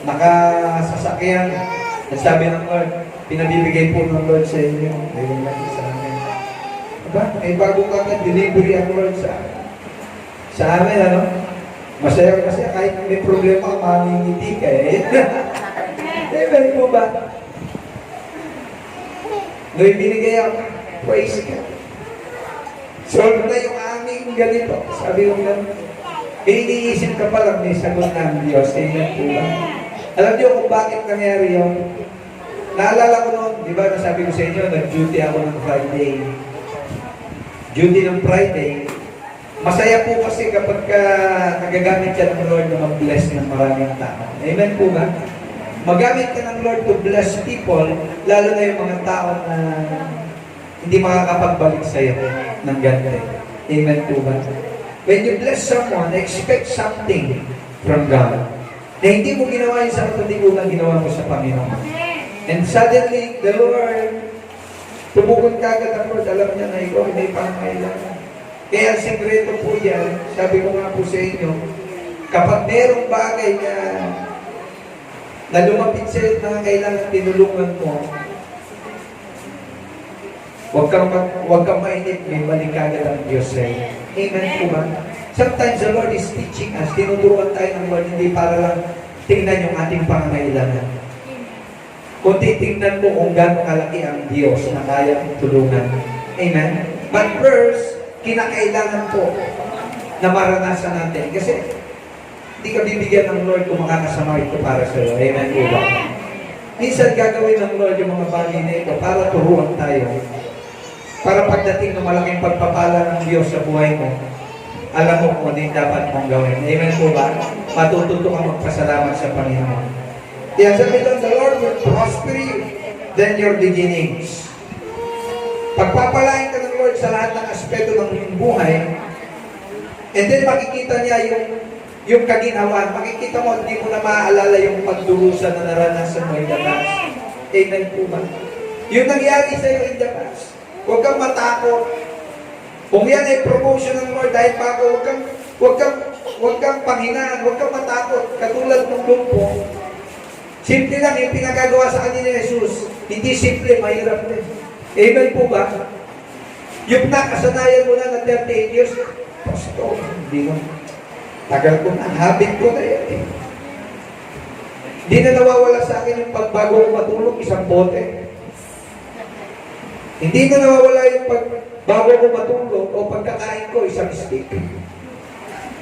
nakasasakyan. At sabi ng Lord, pinabibigay po ng Lord sa inyo. Ayun lang sa amin. Diba? May bago ka na delivery ang Lord sa amin, ano? Masaya kasi kahit may problema, mamingiti ka eh. Amen po ba? No'y binigay ako, praise God. Solve na yung aming ganito. Sabi ko lang, iniisip ka pa lang may sagot ng Diyos. Amen po ba? Alam niyo kung bakit nangyari yun? Naalala ko noon, di ba, nasabi ko sa inyo, nag-duty ako ng Friday. Duty ng Friday. Masaya po kasi kapag nagagamit ka ng Lord na mag-bless ng maraming tao. Amen po ba? Magamit ka ng Lord to bless people, lalo na yung mga tao na hindi makakapagbalik sa iyo ng gante. Amen po ba? When you bless someone, expect something from God. Na hindi mo ginawa yun sa katulikunan, ginawa mo sa Panginoon. And suddenly, the Lord, tumugon ka agad ang Lord, alam niya na ikaw, may pangailangan. Kaya ang sekreto po yan, sabi ko nga po sa inyo, kapag merong bagay na lumapit sa'yo na kailangan tinulungan mo, huwag kang mainip, may balik agad ang Diyos sa'yo. Amen po ba? Sometimes the Lord is teaching us, tinuturuan tayo ng Lord, hindi para lang tingnan yung ating pangangailangan. Kung titingnan mo kung gano'ng kalaki ang Diyos na kaya tulungan. Amen? But first, kinakailangan po na maranasan natin. Kasi hindi ka bibigyan ng Lord kung makakasama ito para sa iyo. Amen po ba? Minsan gagawin ng Lord yung mga bagay na ito para turuan tayo. Para pagdating ng malaking pagpapala ng Diyos sa buhay mo, alam mo kung ano yung dapat mong gawin. Amen po ba? Matututo kang magpasalamat sa Panginoon. Kaya sabi doon, the Lord will prosper you than your beginnings. Pagpapalain ka ng Lord sa lahat ng aspeto ng iyong buhay, and then makikita niya yung kaginawan, makikita mo, hindi mo na maaalala yung pagdurusa na naranasan mo in the past. Amen po ba? Yung nangyari sa iyo in the past, huwag kang matakot. Kung yan ay promotion ng Lord dahil bago, huwag huwag kang panghinaan, huwag kang matakot. Katulad ng lumpo, simple lang yung pinagagawa sa kanila ni Jesus. Hindi simple, mahirap din. Amen po ba? Yung nakasanayan mo na 38 years, Pastor, hindi mo. Tagal ko na, habit ko na yan eh. Hindi na nawawala sa akin yung pagbago ko matulog, isang bote. Hindi na nawawala yung pagbago ko matulog o pagkakain ko, isang stick.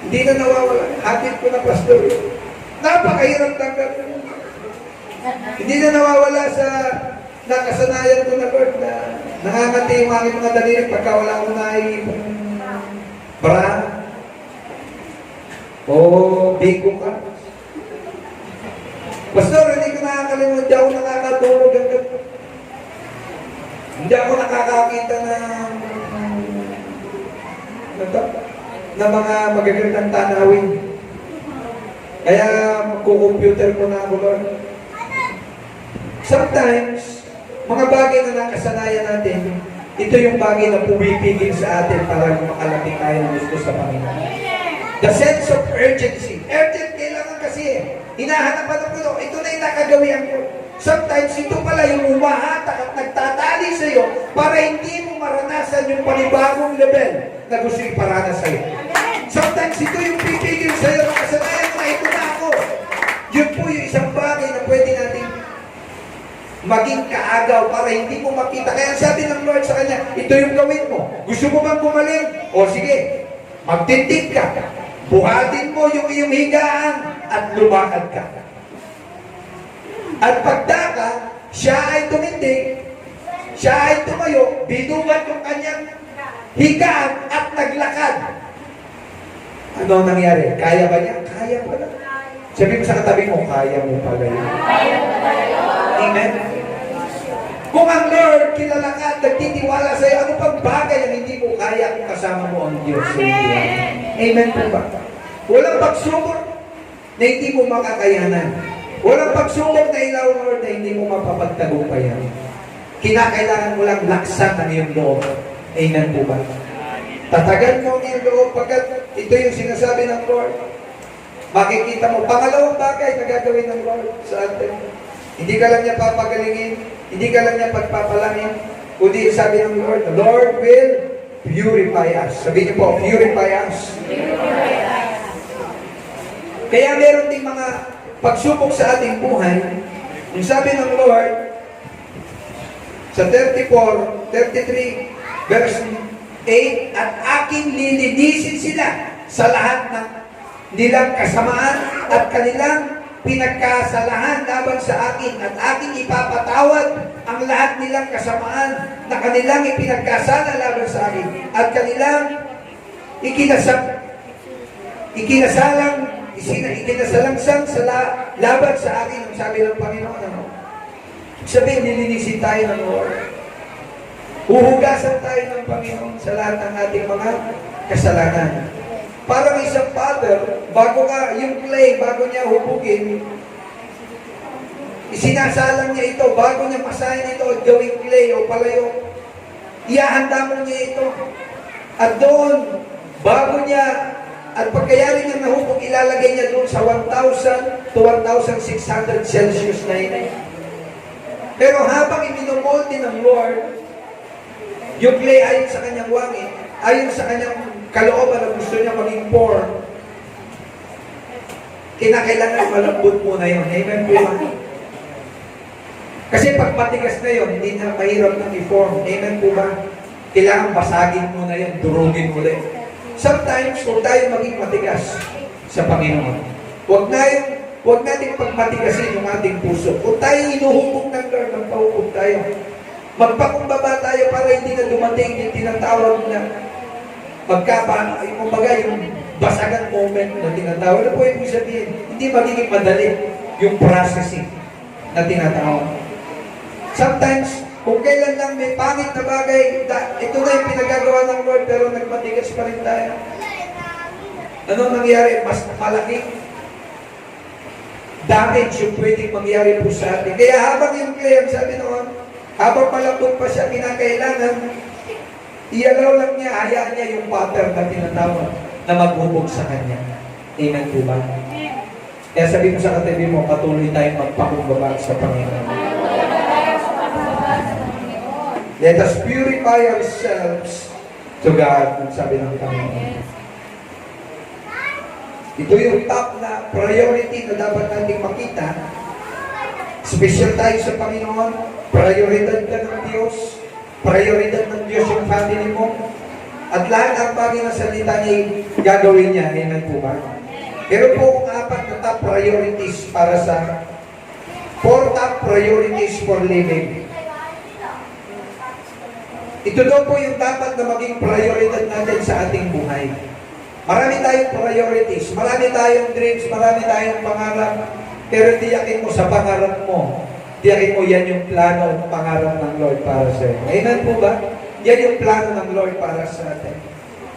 Hindi na nawawala. Habit ko na, Pastor. Napakahirap tanggal. Hindi na nawawala sa nakasanayan ko na, Lord, na nangangati yung aking mga daliri pagka wala akong naiipong bra o bigo ka. Pastor, hindi ko nakakalimutan, hindi ako nakakatulog hanggang hindi ako nakakakita ng mga magagandang tanawin. Kaya magkukomputer ko na ako, Lord. Sometimes, mga bagay na nakasanayan natin, ito yung bagay na pumipigil sa atin para makalapit tayo ng gusto sa Panginoon. The sense of urgency. Urgent kailangan kasi eh. Hinahanapan ko, ito na yung nakagawian ko. Sometimes, ito pala yung umahatak at nagtatali sa iyo para hindi mo maranasan yung panibagong level na gusto iparanas sa iyo. Sometimes, ito yung pipigil sa iyo ng kasanayan na ito na ako. Yun po yung isang bagay na pwede natin maging kaagaw para hindi mo makita. Kaya sabi ng Lord sa kanya, ito yung gawin mo. Gusto mo bang gumaling? O sige, magtindig ka. Buhatin mo yung iyong higaan at lumakad ka. At pagdaka, siya ay tumindig, siya ay tumayo, binuhat yung kanyang higaan at naglakad. Ano ang nangyari? Kaya ba niya? Kaya pala. Sabi mo sa katabi mo, kaya mo pala yun. Amen? Kung ang Lord kilala ka at nagtitiwala sa iyo, ano pang bagay ang hindi mo kaya kung kasama mo ang Diyos sa iyo? Amen po ba? Walang pagsubok na hindi mo makakayanan. Walang pagsubok na ilaw, Lord, na hindi mo mapapagtagumpayan. Kinakailangan mo lang laksan ang iyong loob. Amen po ba? Tatagan mo ang iyong loob pagkat ito yung sinasabi ng Lord. Makikita mo, pangalawang bagay na gagawin ng Lord sa atin. Hindi ka lang niya papagalingin, hindi ka lang niya pagpapalangin, kundi sabi ng Lord, the Lord will purify us. Sabihin niyo po, purify us. Purify us. Kaya meron ding mga pagsubok sa ating buhay. Yung sabi ng Lord, sa 34, 33, verse 8, at aking lilinisin sila sa lahat ng nilang kasamaan at kanilang pinagkasalahan laban sa akin, at aking ipapatawad ang lahat nilang kasamaan na kanilang ipinagkasala laban sa akin, at kanilang ikinasalangsang sa laban sa akin, ang sabi ng Panginoon. Ano? Sabihin, nilinisin tayo ng Lord. Huhugasan tayo ng Panginoon sa lahat ng ating mga kasalanan. Parang isang father, bago nga yung clay, bago niya hubugin, isinasalang niya ito, bago niya masahin ito, gawing clay o palayo, iahanda mo niya ito. At doon, bago niya, at pagkayari niya nahubog, ilalagay niya doon sa 1,000 to 1,600 Celsius na inay. Pero habang iminomolde ng Lord, yung clay ayon sa kanyang wangin, ayon sa kanyang kalooban na gusto niya maging form, kinakailangan malambot muna yun. Amen po ba? Kasi pag matigas na yun, hindi na mahirap nang i-form. Amen po ba? Kailangan basagin muna yun, durugin ulit. Sometimes, kung tayo maging matigas sa Panginoon, huwag natin pagmatigasin yung ating puso. Kung tayo inuhubog ng Lord, magpahubog tayo. Magpakumbaba tayo para hindi na dumating yung tinatawag na yung basagan moment na tinatawag. Ano po yung sabihin? Hindi magiging madali yung processing na tinatawag. Sometimes, kung kailan lang may pangit na bagay, ito na yung pinagagawa ng Lord, pero nagmatigas pa rin tayo. Anong nangyari? Mas malaking damage yung pwedeng mangyari po sa atin. Kaya habang yung clay, ang sabi noon, habang malambot pa siya, kinakailangan, ialaw lang niya, hayaan niya yung pattern na tinatawag na maghubog sa kanya. Amen po ba? Kaya sabi mo sa katabi mo, patuloy tayong magpakumbaba sa Panginoon. Let us purify ourselves to God, ang sabi ng Panginoon. Ito yung top na priority na dapat nating makita. Special tayo sa Panginoon, prioridad ka ng Diyos, prioridad ng Diyos yung family mo, at lahat ang bagay na salita niya gagawin niya. Amen po ba? Pero po kung apat na top priorities para sa 4 top priorities for living. Ito daw po yung dapat na maging prioridad natin sa ating buhay. Marami tayong priorities, marami tayong dreams, marami tayong pangarap, pero tiyakin mo sa pangarap mo, tiyakin mo yan yung plano at pangarap ng Lord para sa iyo. Amen po ba? Yan yung plano ng Lord para sa atin.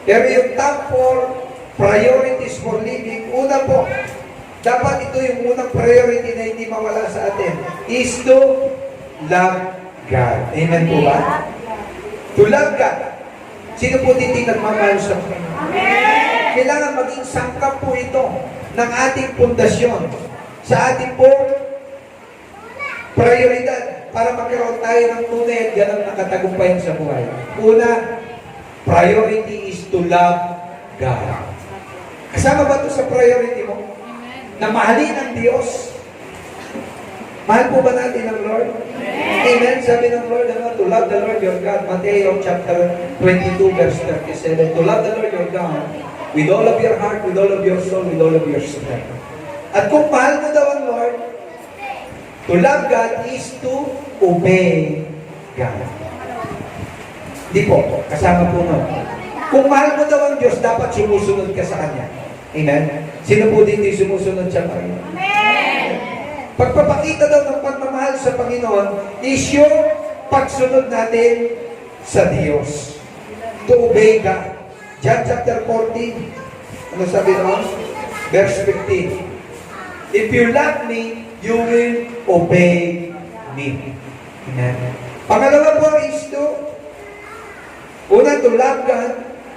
Pero yung top 4 priorities for living, una po, dapat ito yung unang priority na hindi mawala sa atin, is to love God. Amen po ba? To love God. Sino po hindi nagmamahal sa Panginoon? Kailangan maging sangkap po ito ng ating pundasyon sa ating po prioridad para magkaroon tayo ng tunay at ganang nakatagumpayan sa buhay. Una, priority is to love God. Kasama ba ito sa priority mo? Na mahalin ang Diyos. Mahal po ba natin ang Lord? Amen. Sabi ng Lord, to love the Lord your God. Mateo chapter 22 verse 37. To love the Lord your God with all of your heart, with all of your soul, with all of your strength. At kung mahal mo daw ang Lord, to love God is to obey God. Di po, kasama po nun. Kung mahal mo daw ang Diyos, dapat sumusunod ka sa Kanya. Amen? Sino po dito sumusunod sa Panginoon? Amen! Pagpapakita daw ng pagmamahal sa Panginoon is yung pagsunod natin sa Diyos. To obey God. John chapter 14, ano sabi noon? Verse 15. If you love me, you will obey me. Amen. Pangalawa po is to, una, to love God.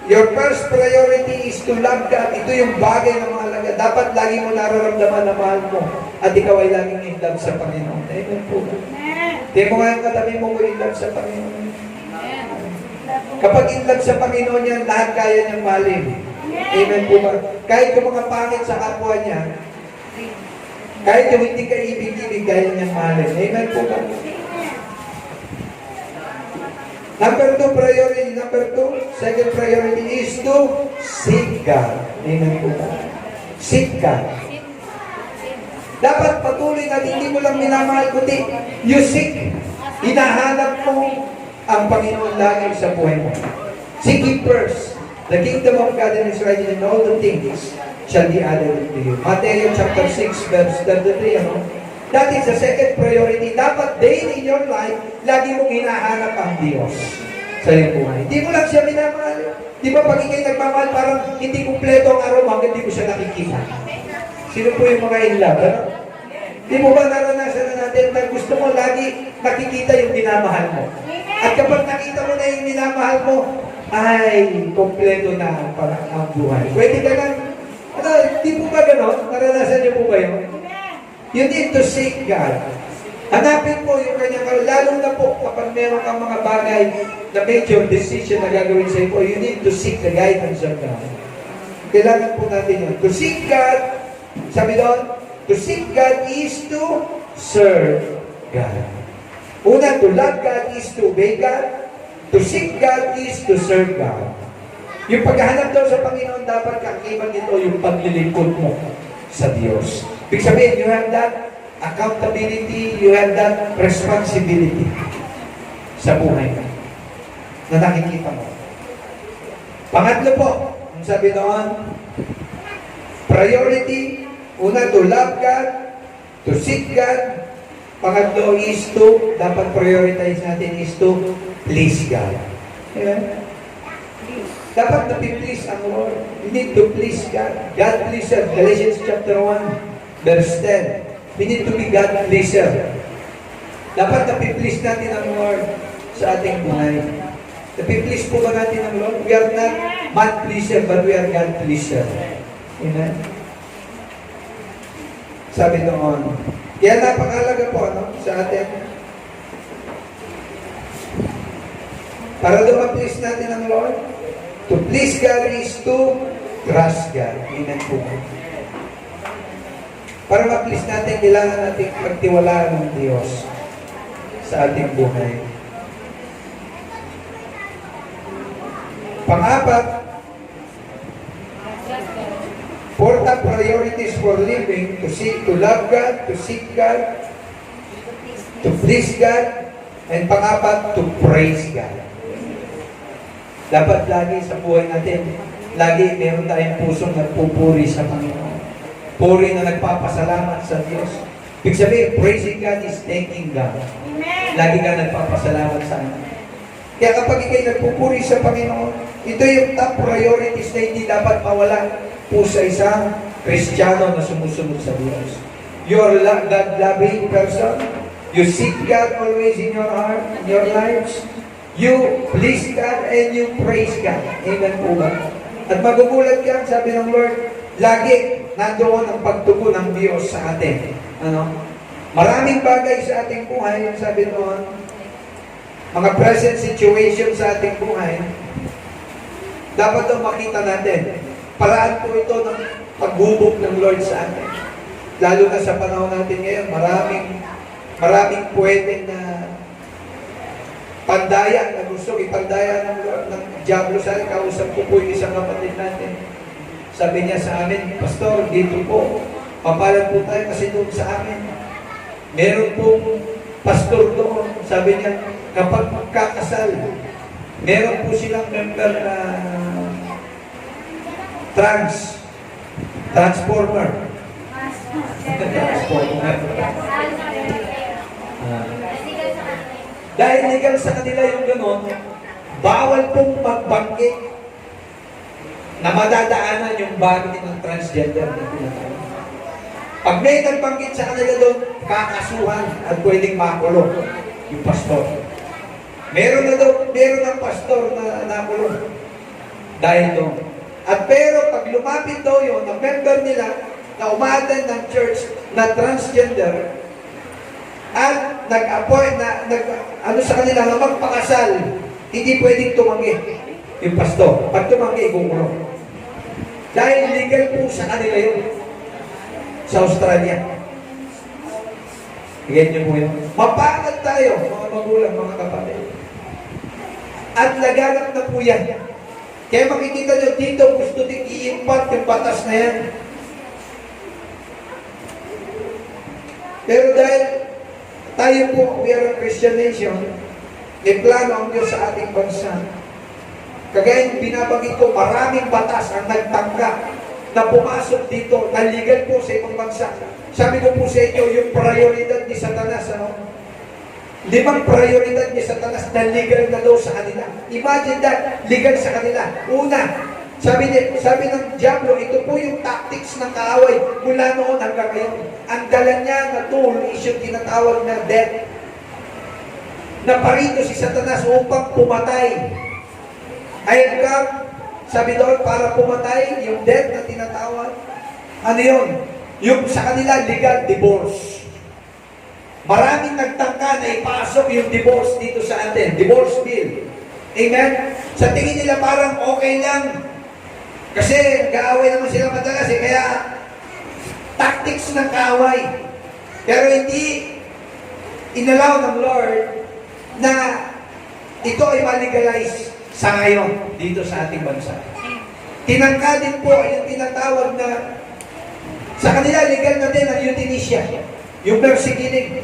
Your first priority is to love God. Ito yung bagay na mahalaga. Dapat lagi mo nararamdaman na mahal mo. At ikaw ay laging in love sa Panginoon. Amen po. Hindi mo nga yung katabi mo in love sa Panginoon. Kapag in love sa Panginoon yan, lahat kaya niyang mahalin. Amen po ba? Kahit yung mga pangit sa kapwa niya, kahit yung hindi ka ibig-ibig, kaya niyang mahalin. Amen po ba? Number 2 priority, second priority is to seek God. Amen po ba? Seek God. Dapat patuloy na hindi mo lang minamahal, kundi you seek. Hinahanap mo ang Panginoon lagi sa buhay mo. Seek Him first. The kingdom of God and His righteousness and all the things shall be added unto you. Matthew chapter 6 verse 33, ano? That is the second priority. Dapat daily in your life, lagi mong hinahanap ang Diyos sa iyong buhay. Hindi mo lang siya minamahal. Di ba pag ikay nagmamahal, parang hindi kumpleto ang araw mo hanggang hindi mo siya nakikita. Sino po yung mga in love? Ano? Di mo ba naranasan na natin na gusto mo lagi nakikita yung minamahal mo? At kapag nakita mo na yung minamahal mo, ay, kumpleto na ang buhay. Pwede ka lang, di po ba gano'n? Naranasan niyo po ba yun? You need to seek God. Hanapin po yung kanyang, lalo na po kapag meron kang mga bagay na major decision na gagawin sa iyo, you need to seek the guidance of God. Kailangan po natin yun. To seek God, sabi doon, to seek God is to serve God. Una, to love God is to obey God. To seek God is to serve God. Yung paghahanap daw sa Panginoon, dapat kakiman nito yung paglilingkod mo sa Diyos. Ibig sabihin, you have that accountability, you have that responsibility sa buhay mo na nakikita mo. Pangatlo po, ang sabi doon, priority, una, to love God, to seek God. Pangatlo is to, dapat prioritize natin is to please God. Amen? Dapat na-please ang Lord. You need to please God. God pleaser. Galatians chapter 1, verse 10. We need to be God pleaser. Dapat na-please natin ang Lord sa ating buhay. Na-please po ba natin ang Lord? We are not man pleaser, but we are God pleaser. Amen? Sabi noon. Kaya napakalaga po sa atin. Para ma-please natin ang Lord. To please God is to trust God. Amen po. Para ma-please natin, kailangan natin pagtiwalaan ng Diyos sa ating buhay. Pang-apat, four top priorities for living, to love God, to seek God, to please God, and pang-apat, to praise God. Dapat lagi sa buhay natin, lagi meron tayong pusong nagpupuri sa Panginoon. Puri na nagpapasalamat sa Diyos. Ibig sabihin, praising God is thanking God. Amen. Lagi ka nagpapasalamat sa Kanya. Kaya kapag ikay nagpupuri sa Panginoon, ito yung top priorities na hindi dapat mawala po sa isang Kristiyano na sumusunod sa Diyos. You're a God-loving person. You seek God always in your heart, in your lives. You please God and you praise God. Amen po ba? At magugulat ka, sabi ng Lord, lagi nandoon ang pagtugon ng Diyos sa atin. Maraming bagay sa ating buhay, sabi noon, mga present situation sa ating buhay, dapat daw makita natin. Paraan po ito ng paghubog ng Lord sa atin. Lalo na sa panahon natin ngayon, maraming pwede na pandaya na gusto ipandaya ng Diablo sa akin. Kausap ko po yung isang kapatid natin. Sabi niya sa amin, Pastor, dito po, papalan po tayo kasi doon sa amin. Meron pong pastor doon. Sabi niya, kapag magkakasal, meron po silang member na transformer. Dahil legal sa kanila yung gano'n, bawal pong magbanggit na madadaanan yung bagay ng transgender na tinatawag. Pag may nagbanggit sa kanila doon, kakasuhan at pwedeng makulong yung pastor. Meron ng pastor na nakulong dahil doon. At pero pag lumapit daw yun, ang member nila na umaten ng church na transgender, at nag-appoint sa kanila na magpakasal, hindi pwedeng tumanggi yung pastor. Pag tumanggi, igukulong. Dahil legal po sa kanila yun. Sa Australia. Higyan niyo po yun. Mapagod tayo, mga magulang, mga kapatid. At laganap na po yan. Kaya makikita nyo dito, gusto din i-impat yung batas na yan. Pero dahil tayo po, we are a Christian nation, may plano ang Diyos sa ating bansa. Kagaya yung binabanggit ko, maraming batas ang nagtangka na pumasok dito, na legal po sa ibang bansa. Sabi ko po sa inyo, yung prioridad ni Satanas, 5 prioridad ni Satanas na legal na daw sa kanila. Imagine that, legal sa kanila. Una, sabi ng Diablo, ito po yung tactics ng kaaway mula noon hanggang ngayon. Ang dala niya na tool is yung tinatawag na death. Naparito si Satanas upang pumatay. I have come, sabi doon, para pumatay yung death na tinatawag. Ano yun? Yung sa kanila, legal divorce. Maraming nagtangka na ipasok yung divorce dito sa atin. Divorce bill. Amen? Sa tingin nila parang okay lang. Kasi kaaway naman sila madalas kaya tactics ng kaaway. Pero hindi inalaw ng Lord na ito ay ma-legalize sa ngayon dito sa ating bansa. Tinangka din po yung tinatawag na sa kanila legal na din ang euthanasia, yung mercy killing,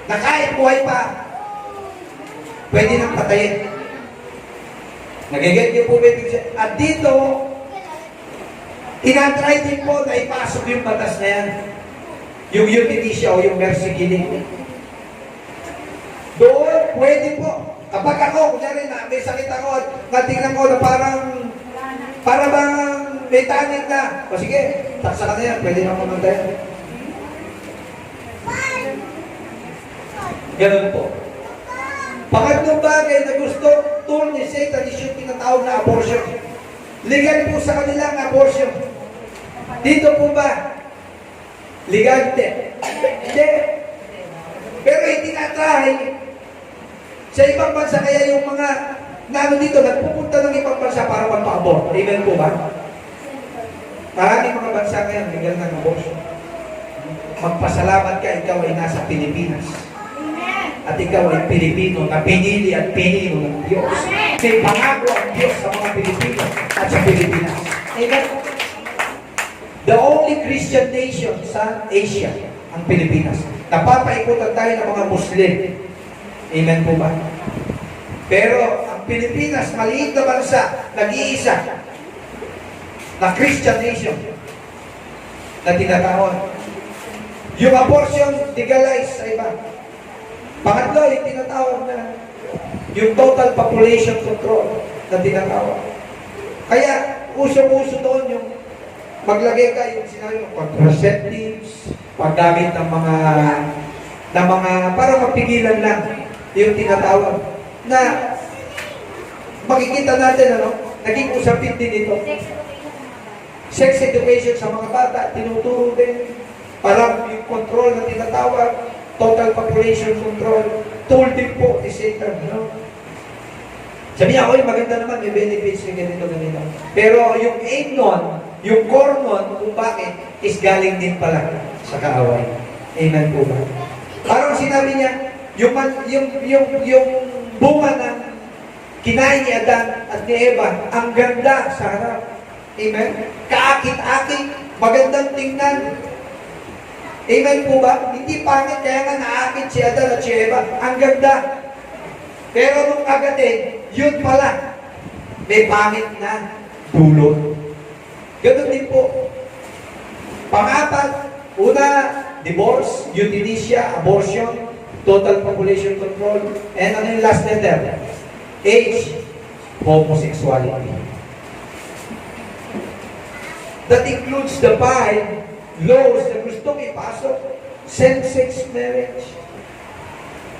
na kahit buhay pa, pwede nang patayin. Nagigit niyo po ba? At dito, tinatry din po na ipasok yung batas na yan. Yung euthanasia o yung mercy killing. Doon, pwede po. Kapag ako, kunyari na, may sakit ako at natingnan ko na para bang may tanig na. O sige, taksa ka na yan, pwede na mamatay. Ganun po. Pangatlong bagay na gusto, tool ni Satan is yung tinatawag na abortion. Legal po sa kanila ang abortion. Dito po ba, Ligante. Hindi. Pero itinatry sa ibang bansa, kaya yung mga dito, nagpupunta ng ibang bansa para magpa-abort. Amen po ba? Maraming mga bansa ngayon, legal ng abortion. Magpasalamat ka, ikaw ay nasa Pilipinas. At ikaw ay Pilipino na pinili at pinino ng Diyos. May pangako ang Diyos sa mga Pilipino at sa Pilipinas. Amen. The only Christian nation sa Asia, ang Pilipinas. Napapaikutan tayo ng mga Muslim. Amen po ba? Pero ang Pilipinas, maliit na bansa, nag-iisa na Christian nation na tinatawag. Yung abortion, legalized sa iba. Pangatlo, yung tinatawag na yung total population control na tinatawag. Kaya, uso-uso doon yung maglagay ka yung sinabi ng contraceptives, paggamit ng mga para mapigilan lang yung tinatawag na makikita natin naging usapin din ito. Sex education sa mga bata, tinuturo din para yung control na tinatawag, total population control, tool din po ni Satan. Sabi niya, maganda naman, may benefits yung ganito. Pero yung aim nun, yung core nun, kung bakit, is galing din pala sa kaaway. Amen po ba? Parang sinabi niya, yung bunga ng kinain ni Adan at ni Eva, ang ganda sa harap. Amen? Kaakit-akit, magandang tingnan. Amen po ba? Hindi pangit, kaya nga naakit si Adan at si Eva. Ang ganda. Pero nung agatin, yun pala, may pangit na dulot. Ganun din po. Pang-apat, una, divorce, euthanasia, abortion, total population control, and ano yung last letter? H, homosexuality. That includes the 5 laws na gustong ipasok, same-sex marriage.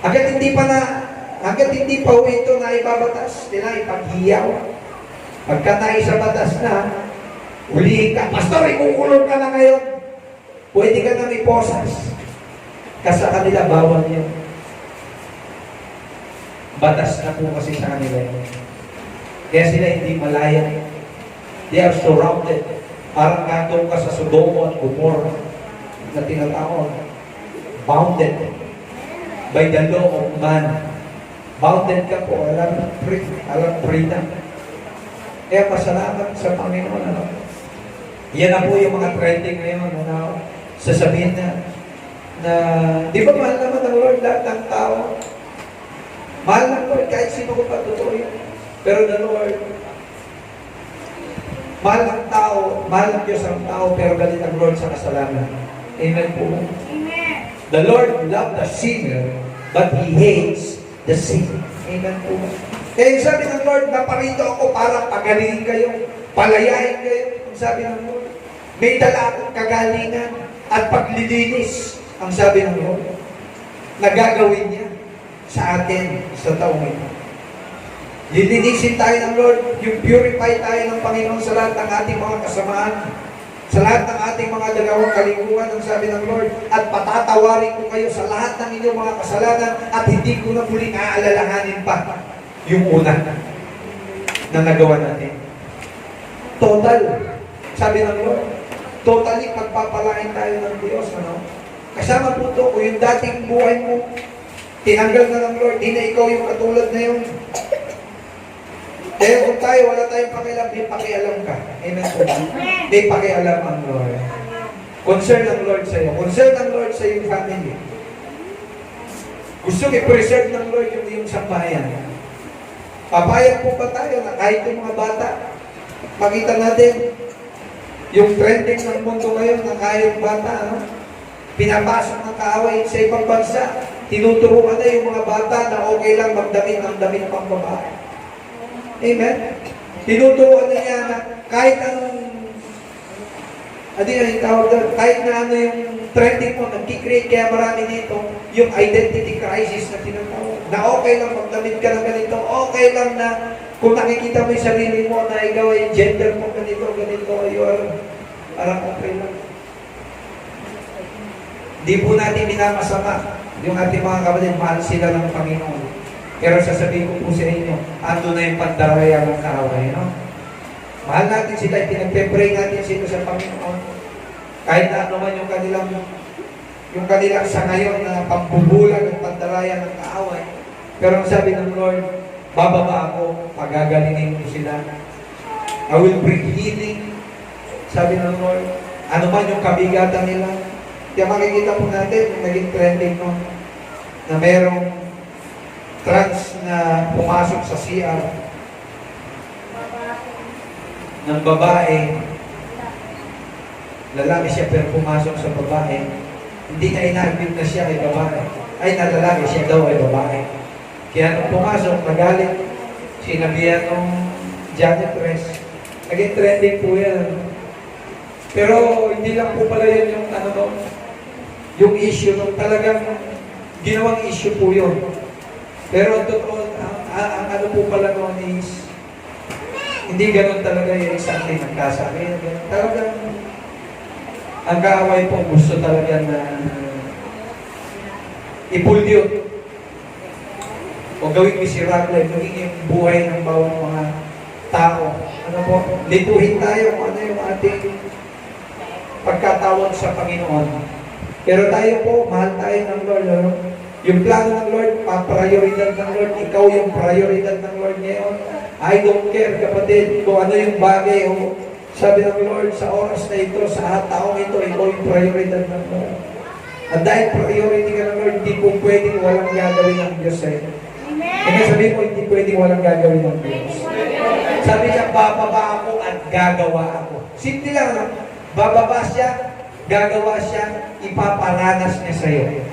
Hanggat hindi pa ito na ibabatas, nila ipaghiyaw. Pagka naisa batas na, ulihin ka, Pastor, ikukulong ka na ngayon. Pwede ka nang iposas. Kasi sa kanila, bawal yun. Batas na po kasi sa kanila yun. Kaya sila hindi malaya. They are surrounded. Parang nandun ka sa Sodoma at Gomorrah na tinatawag. Bounded by the law of man. Bounded ka po. Alam freedom. Kaya pasalamat sa Panginoon. Yan na po yung mga trending ngayon. Sasabihin na di ba mahal naman ng Lord lahat ng tao? Mahal ng Lord kahit sino ko pa totoo yun. Pero the Lord, mahal ng tao, mahal ng Diyos ang tao, pero galit ang Lord sa kasalanan. Amen po. Amen. The Lord loved the sinner, but He hates the sin. Amen po. Kaya sabi ng Lord, naparito ako para pagalingin kayo, palayain kayo. Sabi ng Lord, may dala akong kagalingan at paglilinis, ang sabi ng Lord, nagagawin niya sa atin sa taong ito. Lilinisin tayo ng Lord, yung purify tayo ng Panginoon sa lahat ng ating mga kasamaan, sa lahat ng ating mga dalawang kalikuan, ang sabi ng Lord, at patatawarin ko kayo sa lahat ng inyong mga kasalanan at hindi ko na muling aalalahanin pa yung una na nagawa natin. Total, sabi ng Lord, totally pagpapalain tayo ng Diyos. Kasama po ito, kung yung dating buhay mo, tinanggal na ng Lord, di na ikaw yung katulad na yun. Kaya kung tayo, wala tayong pakialam, may pakialam ka. Amen po. May pakialam ang Lord. Concern ng Lord sa iyo. Concern ng Lord sa iyong family. Gusto i-preserve ng Lord yung iyong sambahayan. Papayag po ba tayo na kahit yung mga bata, makita natin yung trending ng mundo ngayon na kahit bata, pinapasok ng kaaway sa ibang bansa, tinuturuan na yung mga bata na okay lang magdamit ng damit pang babae. Amen? Tinuturuan na niya na kahit anong kahit na ano yung trending mo, nag-create kaya marami dito, yung identity crisis na tinatawag. Na okay lang magdamit ka ng ganito, okay lang na kung nakikita mo yung sarili mo na ikaw ay gender mo ganito, you are parang okay lang. Hindi po natin minamasama yung ating mga kapatid, mahal sila ng Panginoon. Pero sasabihin ko po sa inyo, ando na yung pandaraya ng kaaway, no? Mahal natin sila, pinagpe-pray natin sila sa Panginoon. Kahit na ano man yung kanilang sa ngayon na pambubulan ng pandaraya ng kaaway. Pero ang sabi ng Lord, bababa ako, pagagalingin ko sila. I will bring healing. Sabi ng Lord, ano man yung kabigatan nila. Kaya makikita po natin yung naging trending no, na merong trans na pumasok sa CR ng babae. Lalaki siya pero pumasok sa babae. Hindi niya ina-admit na siya ay babae. Ay na lalaki, siya daw ay babae. Kaya nung pumasok, nagalit. Sinabihan ng janitress. Naging trending po yan. Pero hindi lang po pala yan yung yung issue nung talagang ginawang issue po yun. Pero totoo, ang ano po pala noon is hindi ganun talaga yung exactly nagkasabi. Talagang ang kaaway po gusto talaga na ipulyot o gawing miserable, maging yung buhay ng bawat mga tao. Ano po, lituhin tayo kung ano yung ating pagkatawag sa Panginoon. Pero tayo po, mahal tayo ng Lord. Ano? Yung plano ng Lord, prioridad ng Lord, ikaw yung prioridad ng Lord ngayon. I don't care, kapatid, kung ano yung bagay. O, sabi ng Lord, sa oras na ito, sa taong ito, ikaw yung prioridad ng Lord. At dahil priority ka ng Lord, hindi po pwedeng walang gagawin ng Diyos sa'yo. Kaya sabi mo, hindi pwedeng walang gagawin ng Diyos. Sabi niya, bababa ako at gagawa ako. Simple lang, no? Bababa siya, gagawa siya, ipaparanas niya sa iyo.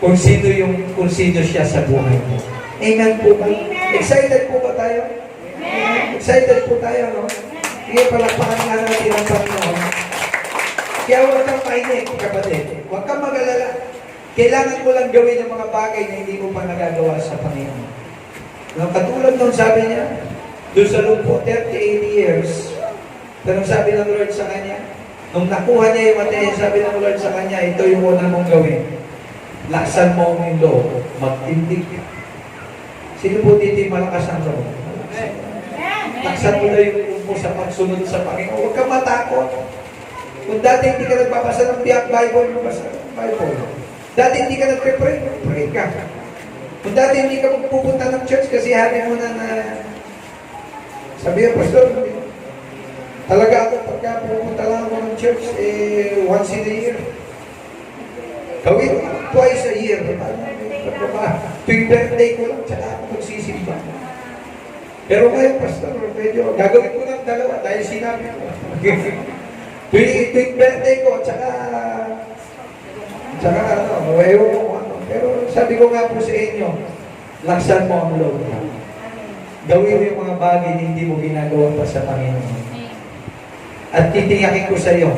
Kung sino siya sa buhay mo. Amen po ba? Excited po ba tayo? Excited po tayo, no? Sige, palakpakan nga natin ang Panginoon. Kaya huwag kang painig, kapatid. Huwag kang mag-alala. Kailangan mo lang gawin yung mga bagay na hindi mo pa nagagawa sa Panginoon. No, katulad nung sabi niya, doon sa lupo, 38 years, pero sabi ng Lord sa kanya, nung nakuha niya yung mateya, sabi ng Lord sa kanya, ito yung una mong gawin. Laksan mo ang loob, magtindig. Sino po dito yung malakas ang loob? Laksan mo na yung loob mo sa pagsunod sa Panginoon. Huwag kang matakot. Kung dati hindi ka nagbabasa ng Bible, basa ng Bible. Dati hindi ka nagpe-pray, pray ka. Kung dati hindi ka magpupunta ng church kasi hari mo na sabi ng pastor, talaga ako pagka pupunta lang ako ng church, once in a year. Gawin twice a year. Tuwing birthday ko lang, tsaka ako magsisimba. Pero ngayon, pastor, medyo gagawin ko ng dalawa dahil sinabi ko. Tuwing birthday ko, tsaka ewan ko ano. Pero sabi ko nga po sa inyo, laksan mo ang loob. Gawin mo yung mga bagay na hindi mo ginagawa pa sa Panginoon. At titiyakin ko sa iyo,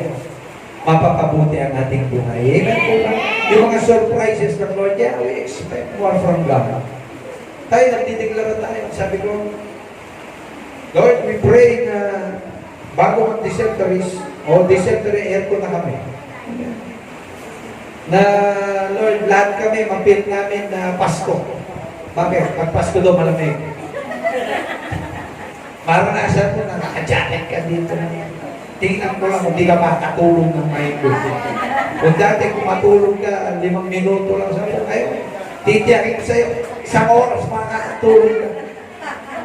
mapapabuti ang ating buhay. Amen po ba? Yung mga surprises ng Lord, yeah, we expect more from God. Tayo, nagdideklara tayo. Sabi ko, Lord, we pray na bago ang dysenteries, dysentery aircon na kami. Na, Lord, lahat kami, mapil namin na Pasko. Bakit? Pag Pasko daw malamig. Maranasan mo, nakaka-jacket ka dito. Tingnan ko lang, hindi ka makatulog ng may gusto. Kung dati kung matulog ka, 5 minuto lang sa buhay, ayaw, titiyakin sa'yo, 1 oras makakatulog ka.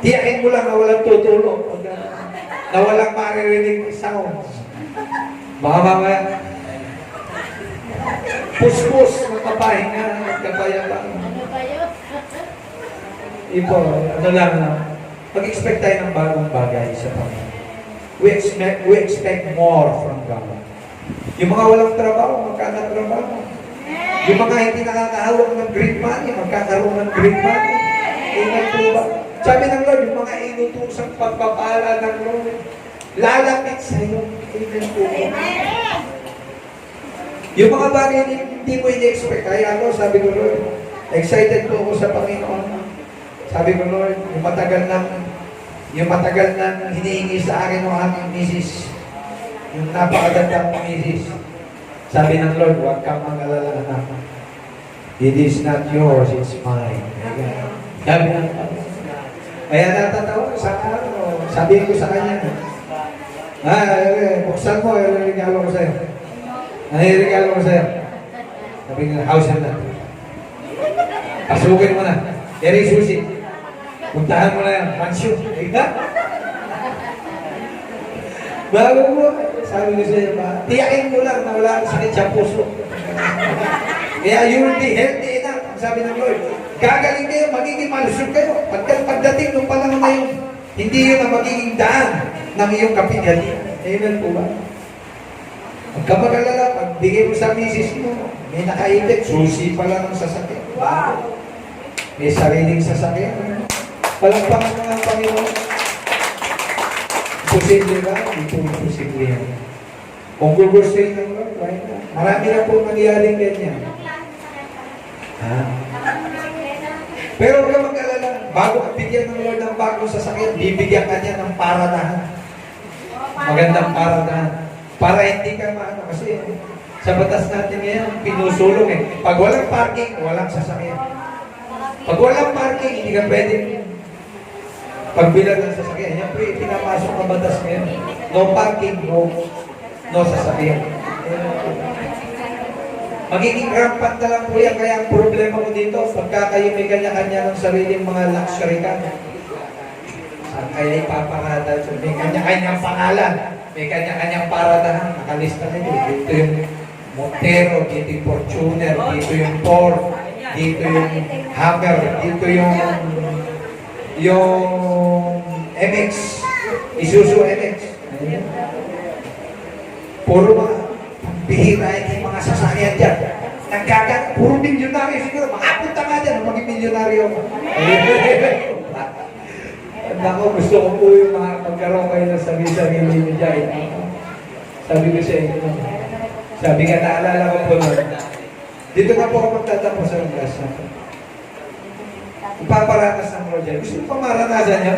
Tiyakin mo lang na walang tutulog. Na walang maririnig sounds. Baka mamaya, puspos, makapahinga, kabayabang. Ipo, ano lang, mag-expect tayo ng bagong bagay sa Panginoon. We expect more from God. Yung mga walang trabaho, magkakatrabaho. Yung mga hindi nakakahawak ng green money, magkakaroon ng green money. Amen po ba? Sabi ng Lord, yung mga inutusang pagpapala ng Lord, lalapit sa iyo. Amen po ba? Yung mga bagay hindi mo ini-expect. Kaya ako, sabi ko, Lord, excited po ako sa Panginoon. Sabi ko, Lord, yung matagal na hinihingi sa akin ng aming misis, yung napakagandang misis. Sabi ng Lord, huwag kang mag-alala, anak. It is not yours, it's mine. Sabi ng Lord. Kaya natatawa sa araw. Sabihin ko sa kanya, buksan mo, regalo ko sa'yo. Ano yung regalo ko sa'yo? Sabi nga, house na. Pasukin mo na. Eri susi. Puntahan mo na yan. Mansyon. Ika? Bago mo, sabi ko sa'yo ba, tiyakin mo lang na wala kang sakit sa puso. Kaya you will be healthy enough. Sabi ng Lord, gagaling kayo, magiging malusog kayo. Pagdating nung panahon na yun, hindi yun ang magiging daan ng iyong kapighatian. Amen po ba? Huwag ka mag-alala, pagbigay mo sa misis mo, may nakaibig, susi pa lang ang sasakyan. Wow! May sariling sasakyan. Palagpakan mo ng Panginoon. Posible ba? Hindi po posible yan. Kung gugustuhin ng Lord, why not? Marami na po nagyaring ganyan. Ha? Pero huwag ka mag-alala, bago ka bigyan ng Lord ng bagong sasakyan, bibigyan ka niya ng paradahan. Magandang paradahan. Para hindi ka maano, kasi sa batas natin ngayon, pinusulong eh. Pag walang parking, walang sasakyan. Pag walang parking, hindi ka pwede. Pag bilang ng sasakyan, yan po pinapasok ng batas ngayon. No parking, no sasakyan. Magiging rampant na lang po yan. Kaya ang problema ko dito, pagka kayo may kanya-kanya ng sariling mga luxury car, saan kaya ipaparada? May kanya-kanyang pangalan, may kanya-kanyang paradahan, nakalista na yun. Dito yung Montero, dito yung Fortuner, dito yung Ford, dito yung Hammer, dito yung MX, Isuzu MX. Puro mga bihira yung mga sasakyan dyan. Puro milyonaryo siguro. Makapunta nga dyan, maging milyonaryo ko. Nako, gusto ko po yung mga magkaroon kayo ng sarili nyo dyan. Sabi ko sa inyo. Sabi nga, naalala ko po nun. Dito na po ako magtatapos sa class. Ipaparanas ng Lord dyan. Gusto pa maranasan nyo?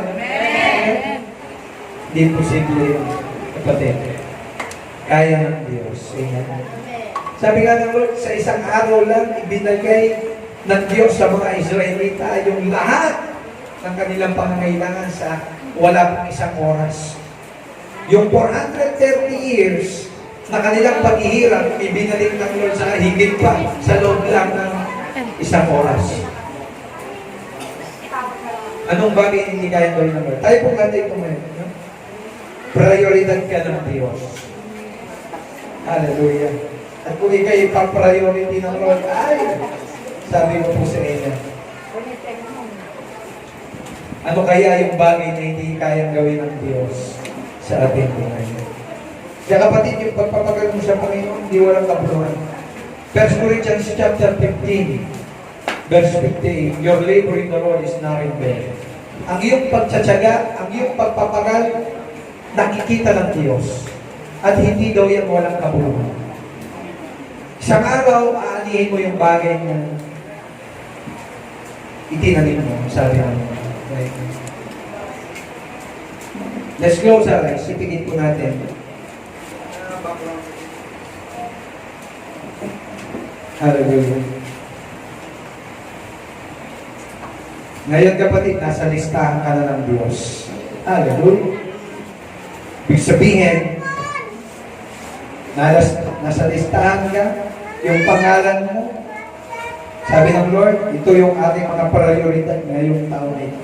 Hindi posible yun. Kapatid. Kaya ng Diyos. Amen. Sabi nga ng Lord, sa isang araw lang, ibinagay ng Diyos sa mga Israelita yung lahat ng kanilang pangangailangan sa wala pang isang oras. Yung 430 years na kanilang paghihirap, ibinalik ng Lord sa higit pa sa loob lang ng isang oras. Anong bagay hindi kaya gawin ng Lord? Tayo pong natin ito ngayon. No? Prioridad ka ng Diyos. Hallelujah. At kung ikay ipang-priority ng Lord, ay, sabi mo po sa inyo, ano kaya yung bagay na hindi kayang gawin ng Diyos sa ating buhay? Kaya kapatid, yung pagpapagal mo sa Panginoon, hindi walang kabuluhan. 1 Corinthians chapter 15, verse 58, your labor in the Lord is not in vain. Ang iyong pagtsatsaga, ang iyong pagpapagal, nakikita ng Diyos. At hindi daw yan walang kabuluhan. Isang araw, aanihin mo yung bagay na itinanim mo, sabi ng Let's close our eyes. Ipigit po natin. Hallelujah. Ngayon kapatid, nasa listahan ka na ng Diyos. Hallelujah. Ibig sabihin, nasa listahan ka, yung pangalan mo, sabi ng Lord, ito yung ating mga prioridad ngayong taon na ito.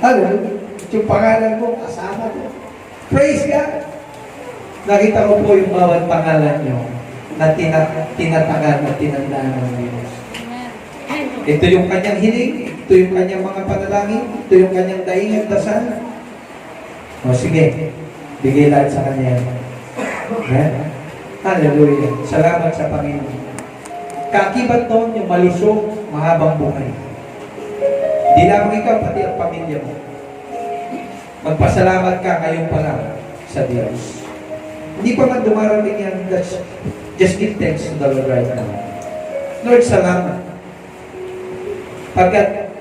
Hallelujah. Yung pangalan mo, kasama mo. Praise God! Nakita ko po yung bawat pangalan nyo na tinatagan at tinandaan ng Diyos. Ito yung kanyang hiling, ito yung kanyang mga panalangin, ito yung kanyang daing at dasal. O sige, bigay lahat sa kanya. Amen? Hallelujah. Salamat sa Panginoon. Kakibat doon yung malusog, mahabang buhay. Di lamang ikaw, pati ang pamilya mo. Magpasalamat ka ngayon pa lang sa Diyos. Hindi pa man dumarating yan, just give thanks to the Lord right now. Lord, salamat. Pagkat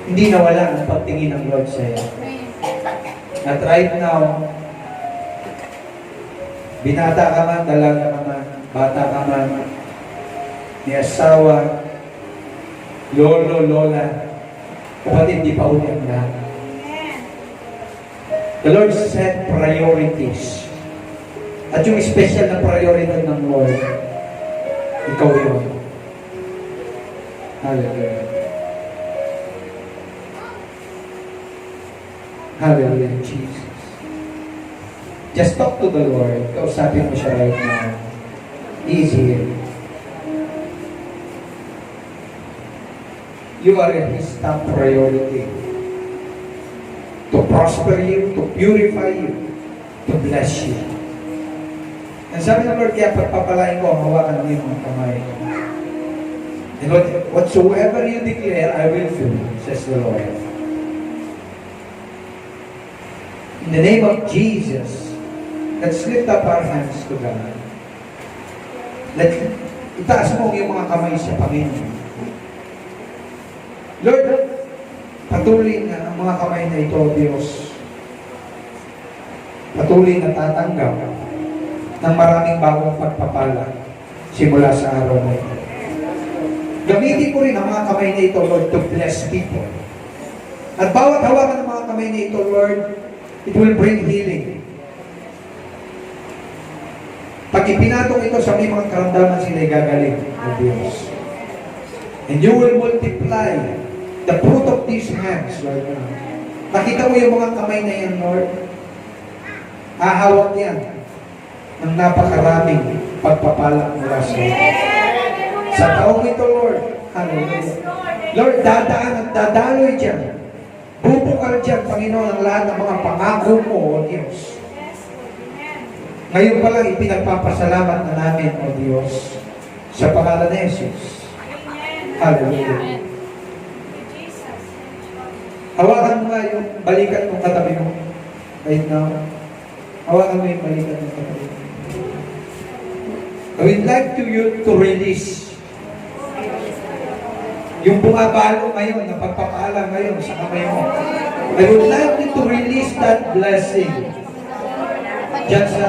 hindi nawala ang pagtingin ng Lord sa iyo. At right now, Binata ka man, dalaga ka man, bata ka man, may asawa, lolo, lola, kapatid, di pa uli ang lahat. The Lord set priorities. At yung special na priority ng Lord, ikaw yun. Hallelujah. Hallelujah, Jesus. Just talk to the Lord. Kausapin mo siya right now. He is here. You are His top priority. To prosper you, to purify you, to bless you. And sabi ng Lord, kaya pagpapalain ko, hawakan mo yung mga kamay. And whatsoever you declare, I will do, says the Lord. In the name of Jesus, let's lift up our hands to God. Itaas mo yung mga kamay sa Panginoon. Lord, patuloy na ang mga kamay na ito, Diyos. Patuloy na tatanggap ng maraming bagong pagpapala simula sa araw na ito. Gamitin ko rin ang mga kamay na ito, Lord, to bless people. At bawat hawakan ng mga kamay na ito, Lord, it will bring healing. Pag ipinatong ito sa may mga karamdaman, sila'y gagaling, O Diyos. And you will multiply the fruit of these hands, Lord. Nakita mo yung mga kamay na yan, Lord. Hahawak yan ng napakaraming pagpapala mula sa iyo. Sa taong ito, Lord, hallelujah. Lord, dadaan at dadaloy dyan. Bubukal dyan, Panginoon, ang lahat ng mga pangako mo, O Diyos. Ngayon pa lang, ipinagpapasalamat na namin, O Diyos, sa pangalan ni Jesus. Hallelujah. Hawakan mo nga yung balikat ng katabi mo. Right now. Hawakan mo yung balikat ng katabi mo. I would like you to release yung bumabalo ngayon, na pagpapaalam ngayon sa kamay mo. I would like you to release that blessing dyan sa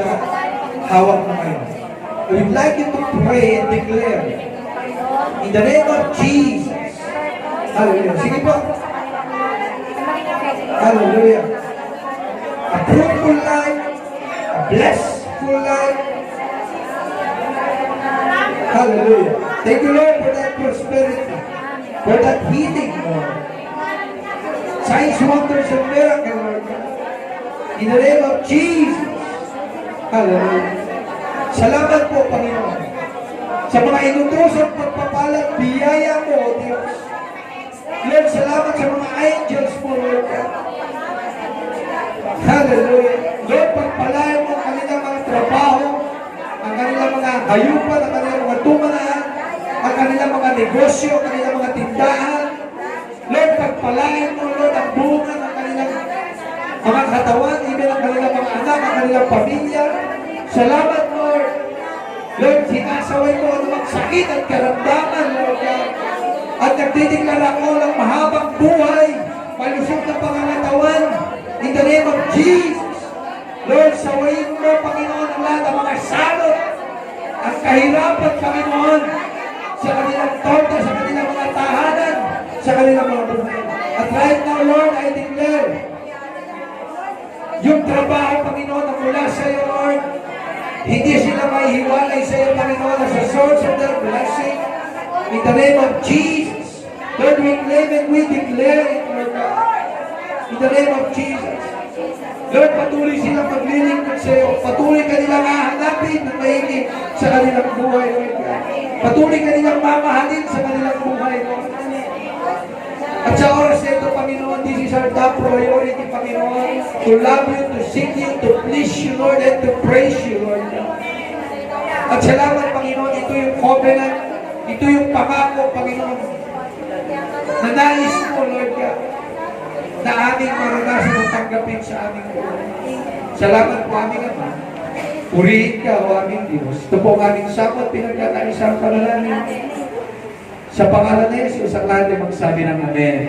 hawak mo ngayon. I would like you to pray and declare in the name of Jesus. Hallelujah. Sige po. Hallelujah. A fruitful life, a blessful life. Hallelujah. Thank you, Lord, for that prosperity, for that healing, Lord. Signs, wonders, and miracles, Lord. In the name of Jesus. Hallelujah. Salamat po, Panginoon, sa mga inutosang pagpapalat, biyaya mo, O Diyos. Lord, salamat sa mga angels mo, Lord. Hallelujah. Lord, pagpalayan mo ang kanilang mga trabaho, ang kanilang mga hayupan, ang kanilang mga tumanaan, ang kanilang mga negosyo, ang kanilang mga tindahan. Lord, pagpalayan mo, Lord, ang bunga ng kanilang mga katawan, even ang kanilang mga anak, ang kanilang pamilya. Salamat, Lord. Lord, sinasaway ko anumang sakit at karamdaman, Lord. At nagdideklara ko ng mahabang buhay, malusog na pangangatawan, in the name of Jesus. Lord, sawayin mo, Panginoon, ang lahat ng mga salot, ang kahirapan, Panginoon, sa kanilang torta, sa kanilang mga tahanan, sa kanilang mga buhay. At right now, Lord, I declare, yung trabaho, Panginoon, na mula sa iyo, Lord, hindi sila maihiwalay sa iyo, Panginoon, as a source of their blessing. In the name of Jesus, Lord, we claim and we declare it, Lord God. In the name of Jesus. Lord, patuloy silang maglilingkod sa iyo. Patuloy ka nilang hahanapin ng maiging sa kanilang buhay, Lord God. Patuloy ka nilang mamahalin sa kanilang buhay, Lord. At sa oras na ito, Panginoon, this is our top priority, Panginoon, to love you, to seek you, to please you, Lord, and to praise you, Lord. At salamat, Panginoon, ito yung covenant, ito yung pangako, Panginoon, na nais mo, Lord God, na aming maranasan at tanggapin sa aming buhay. Salamat po aming Ama. Purihin ka, o aming Diyos. Ito po ang aming sakot, pinagkakaisang panalangin. Sa pangalan ni Jesus, ang lahat ay magsabi ng Amen.